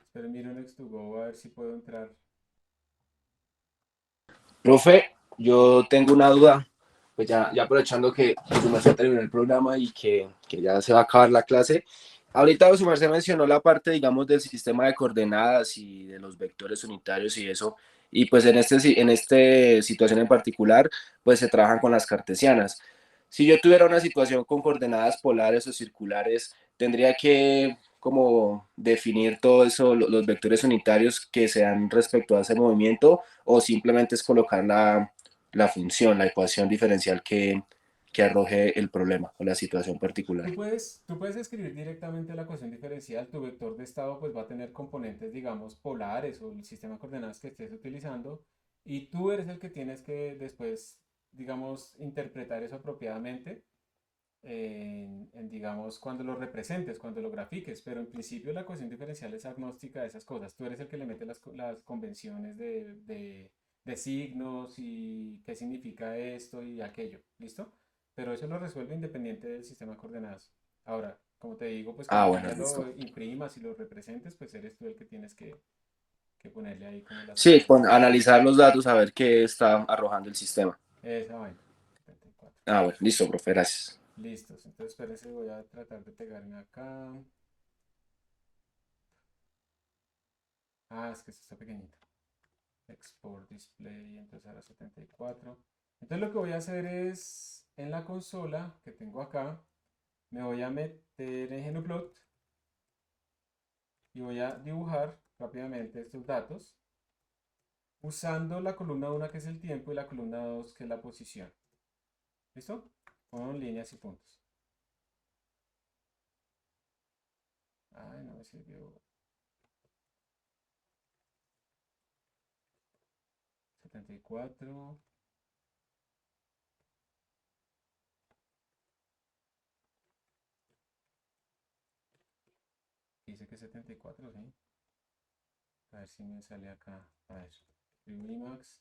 Esperen, miren Next2Go a ver si puedo entrar. Profe, yo tengo una duda, pues ya aprovechando que su merced terminó el programa y que ya se va a acabar la clase. Ahorita su merced mencionó la parte, digamos, del sistema de coordenadas y de los vectores unitarios y eso, y pues en este situación en particular, pues se trabajan con las cartesianas. Si yo tuviera una situación con coordenadas polares o circulares, tendría que como definir todo eso, los vectores unitarios que sean respecto a ese movimiento, o simplemente es colocar la función, la ecuación diferencial que arroje el problema o la situación particular. Tú puedes escribir directamente la ecuación diferencial. Tu vector de estado pues va a tener componentes, digamos, polares o el sistema de coordenadas que estés utilizando. Y tú eres el que tienes que después, digamos, interpretar eso apropiadamente digamos, cuando lo representes, cuando lo grafiques. Pero en principio la ecuación diferencial es agnóstica de esas cosas. Tú eres el que le mete las convenciones de signos y qué significa esto y aquello. ¿Listo? Pero eso lo resuelve independiente del sistema de coordenadas. Ahora, como te digo, pues Ah, cuando tú bueno, ya lo listo. imprimas y lo representes, pues eres tú el que tienes que ponerle ahí como las Sí, cosas. analizar los datos, a ver qué está arrojando el sistema. Esa vaina. 74. Ah, bueno, listo, profe, gracias. Listos. Entonces, espérense, voy a tratar de pegarme acá. Ah, es que esto está pequeñito. Export display, entonces ahora 74. Entonces lo que voy a hacer es, en la consola que tengo acá, me voy a meter en GnuPlot y voy a dibujar rápidamente estos datos usando la columna 1 que es el tiempo y la columna 2 que es la posición. ¿Listo? Con líneas y puntos. Ay, no me sirvió. 74. Dice que 74, ¿sí? A ver si me sale acá. A ver. Max.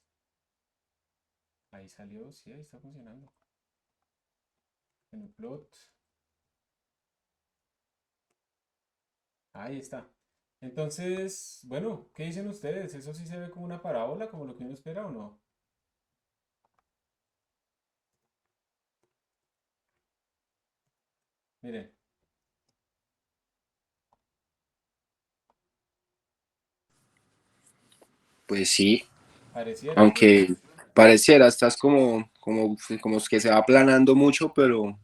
Ahí salió. Sí, ahí está funcionando. GnuPlot. Ahí está. Entonces, bueno, ¿qué dicen ustedes? ¿Eso sí se ve como una parábola, como lo que uno espera o no? Miren, Pues sí, pareciera, ¿cierto? aunque pareciera, estás como que se va aplanando mucho, pero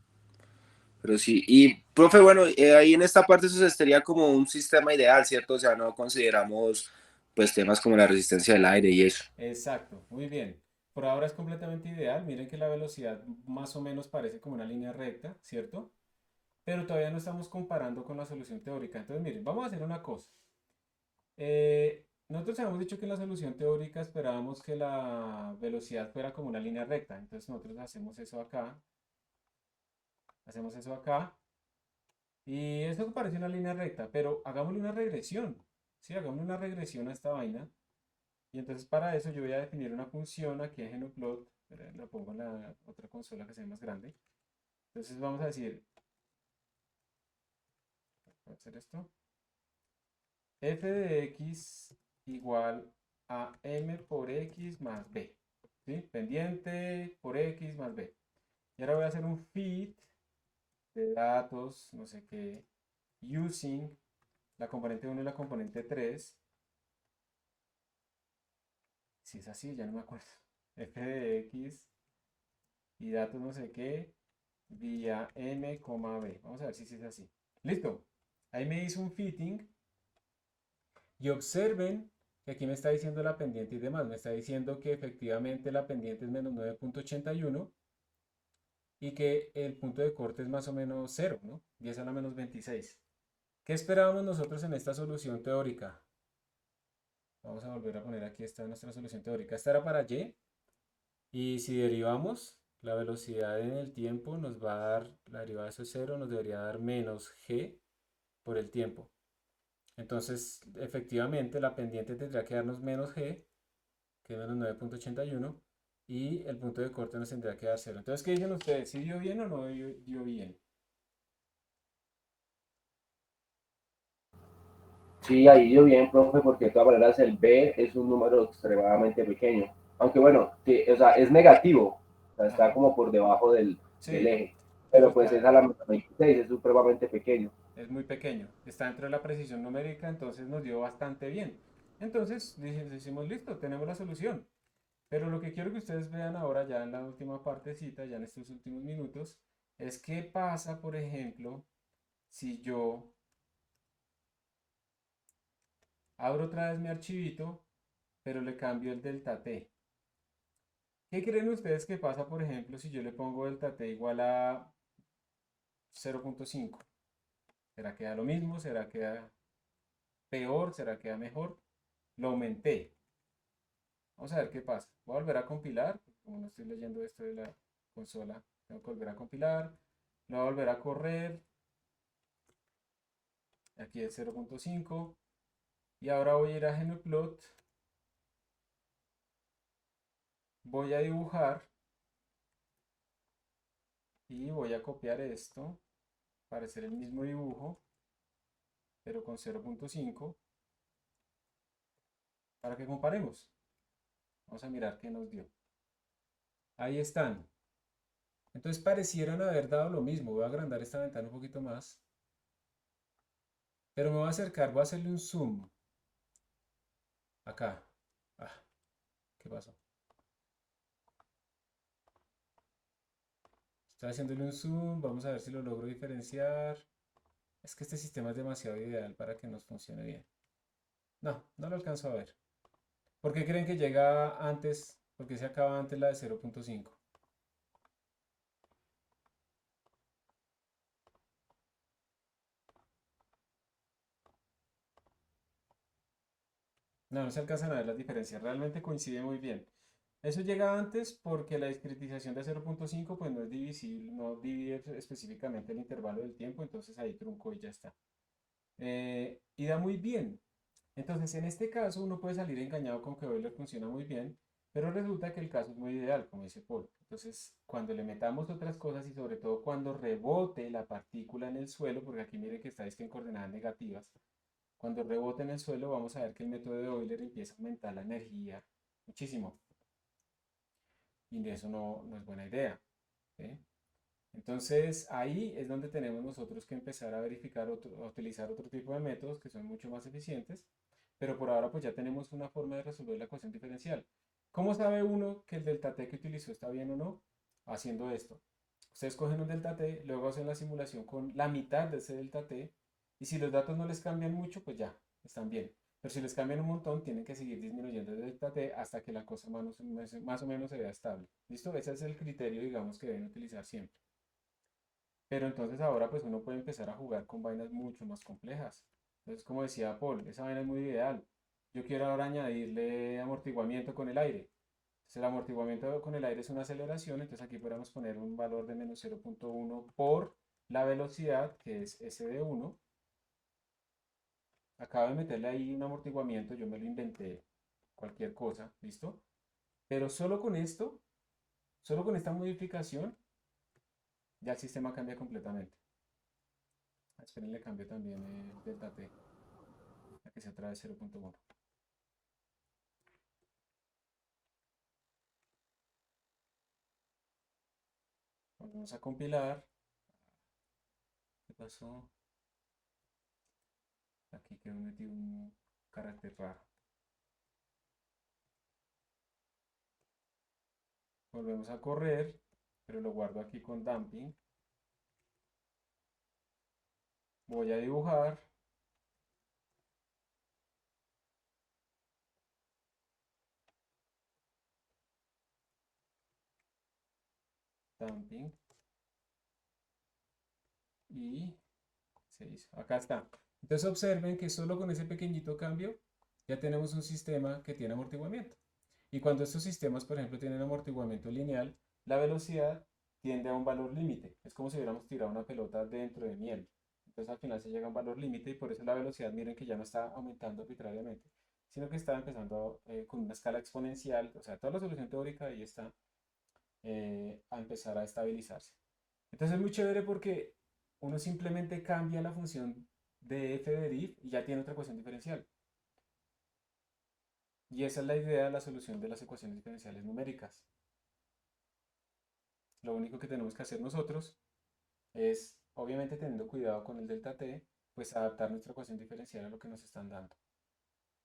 Pero sí, y profe, bueno, ahí en esta parte eso sería como un sistema ideal, ¿cierto? O sea, no consideramos pues temas como la resistencia del aire y eso. Exacto, muy bien. Por ahora es completamente ideal. Miren que la velocidad más o menos parece como una línea recta, ¿cierto? Pero todavía no estamos comparando con la solución teórica. Entonces, miren, vamos a hacer una cosa. Nosotros habíamos dicho que en la solución teórica esperábamos que la velocidad fuera como una línea recta. Entonces nosotros hacemos eso acá, y eso parece una línea recta, pero hagámosle una regresión. Sí, hagámosle una regresión a esta vaina. Y entonces para eso yo voy a definir una función aquí en GenoPlot. Espera, la pongo en la otra consola que sea más grande. Entonces vamos a decir, voy a hacer esto. F de x igual a m por x más b. ¿Sí? Pendiente por x más b. Y ahora voy a hacer un feed de datos, no sé qué, using la componente 1 y la componente 3. Si es así, ya no me acuerdo. F de x y datos no sé qué vía m, b. Vamos a ver si es así. Listo. Ahí me hizo un fitting. Y observen que aquí me está diciendo la pendiente y demás. Me está diciendo que efectivamente la pendiente es menos 9,81 y que el punto de corte es más o menos 0, ¿no? 10 a la menos 26. ¿Qué esperábamos nosotros en esta solución teórica? Vamos a volver a poner aquí esta nuestra solución teórica. Esta era para y. Y si derivamos, la velocidad en el tiempo nos va a dar, la derivada de eso es 0, nos debería dar menos g por el tiempo. Entonces, efectivamente, la pendiente tendría que darnos menos g, que es menos 9,81, y el punto de corte nos tendría que dar 0. Entonces, ¿qué dicen ustedes? ¿Sí dio bien o no dio bien? Sí, ahí dio bien, profe, porque de todas maneras el B es un número extremadamente pequeño. Aunque bueno, que, o sea, es negativo, o sea, está Ajá. como por debajo del Sí, eje. pero Pero pues es está, a la menos 26, es supremamente pequeño. es muy pequeño. Está dentro de la precisión numérica, entonces nos dio bastante bien. Entonces, decimos, listo, tenemos la solución. Pero lo que quiero que ustedes vean ahora, ya en la última partecita, ya en estos últimos minutos, es qué pasa, por ejemplo, si yo abro otra vez mi archivito, pero le cambio el delta t. ¿Qué creen ustedes que pasa, por ejemplo, si yo le pongo delta t igual a 0,5? ¿Será que da lo mismo? ¿Será que da peor? ¿Será que da mejor? Lo aumenté. Vamos a ver qué pasa. Voy a volver a compilar, porque como no estoy leyendo esto de la consola, tengo que volver a compilar. Lo voy a volver a correr. Aquí es 0,5. Y ahora voy a ir a GenoPlot. Voy a dibujar y voy a copiar esto para hacer el mismo dibujo, pero con 0,5, para que comparemos. Vamos a mirar qué nos dio. Ahí están. Entonces parecieran haber dado lo mismo. Voy a agrandar esta ventana un poquito más. Pero me voy a acercar, voy a hacerle un zoom. Acá. Ah, ¿qué pasó? Estoy haciéndole un zoom. Vamos a ver si lo logro diferenciar. Es que este sistema es demasiado ideal para que nos funcione bien. No, no lo alcanzo a ver. ¿Por qué creen que llega antes? ¿Por qué se acaba antes la de 0,5? No, no se alcanzan a ver las diferencias. Realmente coincide muy bien. Eso llega antes porque la discretización de 0,5 pues no es divisible, no divide específicamente el intervalo del tiempo, entonces ahí trunco y ya está. Y da muy bien. Entonces, en este caso, uno puede salir engañado con que Euler funciona muy bien, pero resulta que el caso es muy ideal, como dice Paul. Entonces, cuando le metamos otras cosas y sobre todo cuando rebote la partícula en el suelo, porque aquí miren que está en coordenadas negativas, cuando rebote en el suelo vamos a ver que el método de Euler empieza a aumentar la energía muchísimo. Y de eso no es buena idea. ¿Sí? Entonces ahí es donde tenemos nosotros que empezar a verificar, a utilizar otro tipo de métodos que son mucho más eficientes, pero por ahora pues ya tenemos una forma de resolver la ecuación diferencial. ¿Cómo sabe uno que el delta t que utilizó está bien o no? Haciendo esto. Ustedes cogen un delta t, luego hacen la simulación con la mitad de ese delta t, y si los datos no les cambian mucho, pues ya, están bien. Pero si les cambian un montón, tienen que seguir disminuyendo el delta t hasta que la cosa más o menos se vea estable. ¿Listo? Ese es el criterio, digamos, que deben utilizar siempre. Pero entonces ahora pues uno puede empezar a jugar con vainas mucho más complejas. Entonces, como decía Paul, esa vaina es muy ideal. Yo quiero ahora añadirle amortiguamiento con el aire. Entonces el amortiguamiento con el aire es una aceleración, entonces aquí podemos poner un valor de menos 0,1 por la velocidad, que es s de 1. Acabo de meterle ahí un amortiguamiento, yo me lo inventé, cualquier cosa, ¿listo? Pero solo con esto, solo con esta modificación, ya el sistema cambia completamente. Esperen, le cambio también el delta t, a que se trae 0,1. Vamos a compilar. ¿Qué pasó? Aquí quedó metido un carácter raro. Volvemos a correr, pero lo guardo aquí con damping. Voy a dibujar. Damping. Y se hizo. Acá está. Entonces observen que solo con ese pequeñito cambio ya tenemos un sistema que tiene amortiguamiento. Y cuando estos sistemas, por ejemplo, tienen amortiguamiento lineal, la velocidad tiende a un valor límite. Es como si hubiéramos tirado una pelota dentro de miel. Entonces al final se llega a un valor límite y por eso la velocidad, miren que ya no está aumentando arbitrariamente, sino que está empezando con una escala exponencial, o sea, toda la solución teórica ahí está, a empezar a estabilizarse. Entonces es muy chévere porque uno simplemente cambia la función de f de diff y ya tiene otra ecuación diferencial. Y esa es la idea de la solución de las ecuaciones diferenciales numéricas. Lo único que tenemos que hacer nosotros es, obviamente teniendo cuidado con el delta t, pues adaptar nuestra ecuación diferencial a lo que nos están dando.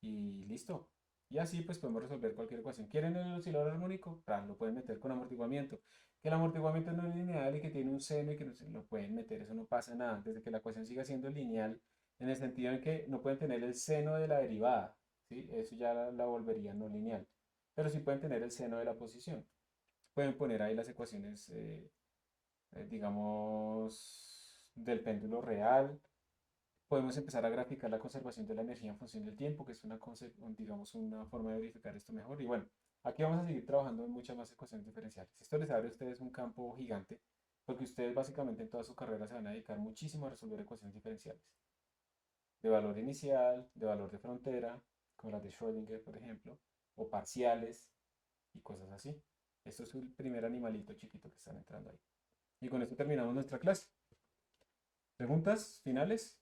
Y listo. Y así pues podemos resolver cualquier ecuación. ¿Quieren el oscilador armónico? Lo pueden meter con amortiguamiento. Que el amortiguamiento no es lineal y que tiene un seno y que no se lo pueden meter, eso no pasa nada. Desde que la ecuación siga siendo lineal, en el sentido en que no pueden tener el seno de la derivada, ¿sí? Eso ya la volvería no lineal. Pero sí pueden tener el seno de la posición. Pueden poner ahí las ecuaciones, digamos, del péndulo real. Podemos empezar a graficar la conservación de la energía en función del tiempo, que es digamos, una forma de verificar esto mejor. Y bueno, aquí vamos a seguir trabajando en muchas más ecuaciones diferenciales. Esto les abre a ustedes un campo gigante, porque ustedes básicamente en toda su carrera se van a dedicar muchísimo a resolver ecuaciones diferenciales. De valor inicial, de valor de frontera, como las de Schrödinger, por ejemplo, o parciales y cosas así. Esto es el primer animalito chiquito que están entrando ahí. Y con esto terminamos nuestra clase. ¿Preguntas finales?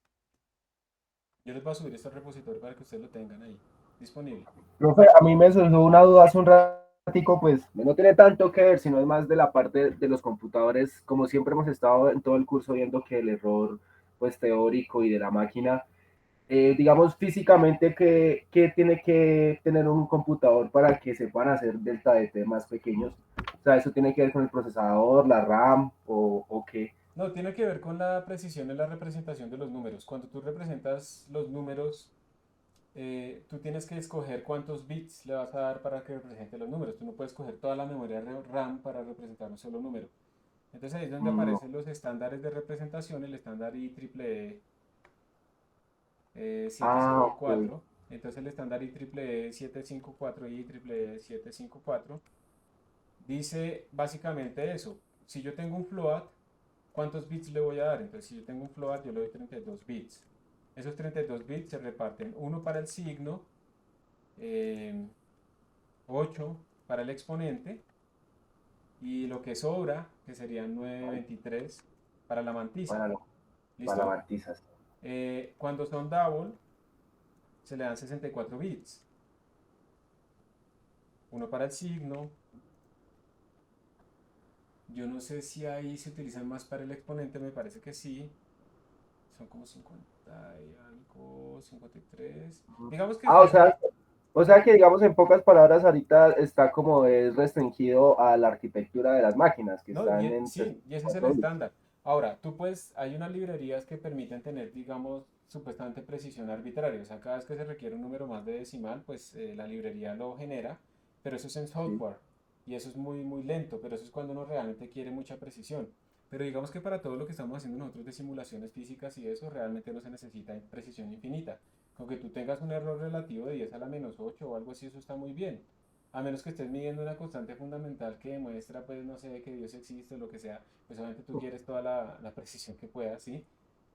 Yo les voy a subir esto al repositorio para que ustedes lo tengan ahí disponible. Profe, a mí me surgió una duda hace un ratico, pues no tiene tanto que ver, sino es más de la parte de los computadores. Como siempre hemos estado en todo el curso viendo que el error pues teórico y de la máquina, digamos físicamente, ¿qué tiene que tener un computador para que se puedan hacer delta de T más pequeños? O sea, ¿eso tiene que ver con el procesador, la RAM o qué? No, tiene que ver con la precisión en la representación de los números. Cuando tú representas los números, tú tienes que escoger cuántos bits le vas a dar para que represente los números. Tú no puedes coger toda la memoria RAM para representar un solo número. Entonces ahí es donde No. aparecen los estándares de representación, el estándar IEEE Ah, ok. 754. Entonces el estándar IEEE 754 y IEEE 754 dice básicamente eso. Si yo tengo un float, ¿cuántos bits le voy a dar? Entonces si yo tengo un float, yo le doy 32 bits. Esos 32 bits se reparten uno para el signo, eh, 8 para el exponente y lo que sobra, que serían 923 para la mantisa. Para, para la ¿Listo? matizas. Cuando son double, se le dan 64 bits. Uno para el signo. Yo no sé si ahí se utilizan más para el exponente, me parece que sí. Son como 50 y algo, 53. Digamos que Ah, o sea, O sea que, digamos, en pocas palabras, ahorita está como es restringido a la arquitectura de las máquinas que No, y están en sí, y ese es el 64 bits. estándar. Ahora, tú puedes, hay unas librerías que permiten tener, digamos, supuestamente precisión arbitraria. O sea, cada vez que se requiere un número más de decimal, pues la librería lo genera, pero eso es en Sí, software. Y eso es muy, muy lento, pero eso es cuando uno realmente quiere mucha precisión. Pero digamos que para todo lo que estamos haciendo nosotros de simulaciones físicas y eso, realmente no se necesita precisión infinita. Con que tú tengas un error relativo de 10 a la menos 8 o algo así, eso está muy bien. A menos que estés midiendo una constante fundamental que demuestra, pues, no sé, que Dios existe o lo que sea, pues obviamente tú quieres toda la precisión que puedas, ¿sí?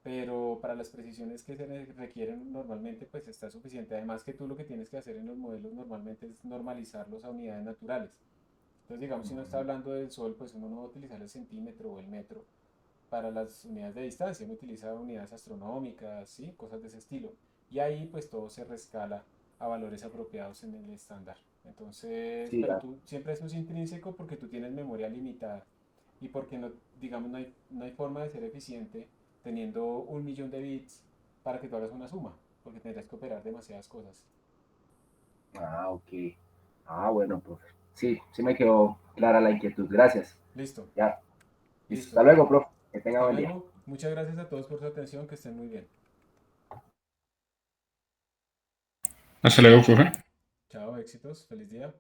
Pero para las precisiones que se requieren normalmente, pues está suficiente. Además que tú lo que tienes que hacer en los modelos normalmente es normalizarlos a unidades naturales. Entonces, digamos, si uno está hablando del Sol, pues uno no va a utilizar el centímetro o el metro para las unidades de distancia, uno utiliza unidades astronómicas, ¿sí? Cosas de ese estilo. Y ahí pues todo se rescala a valores apropiados en el estándar. Entonces, sí, pero ya. tú siempre eso es intrínseco porque tú tienes memoria limitada y porque no, digamos, no hay forma de ser eficiente teniendo 1 millón de bits para que tú hagas una suma, porque tendrías que operar demasiadas cosas. Ah, ok. Ah, bueno, profe. Sí, sí me quedó clara la inquietud. Gracias. Listo, Ya. Listo. Hasta listo. luego, profe. Que tenga Hasta buen día. luego. Muchas gracias a todos por su atención, que estén muy bien. Hasta luego, profe. Chao, éxitos, feliz día.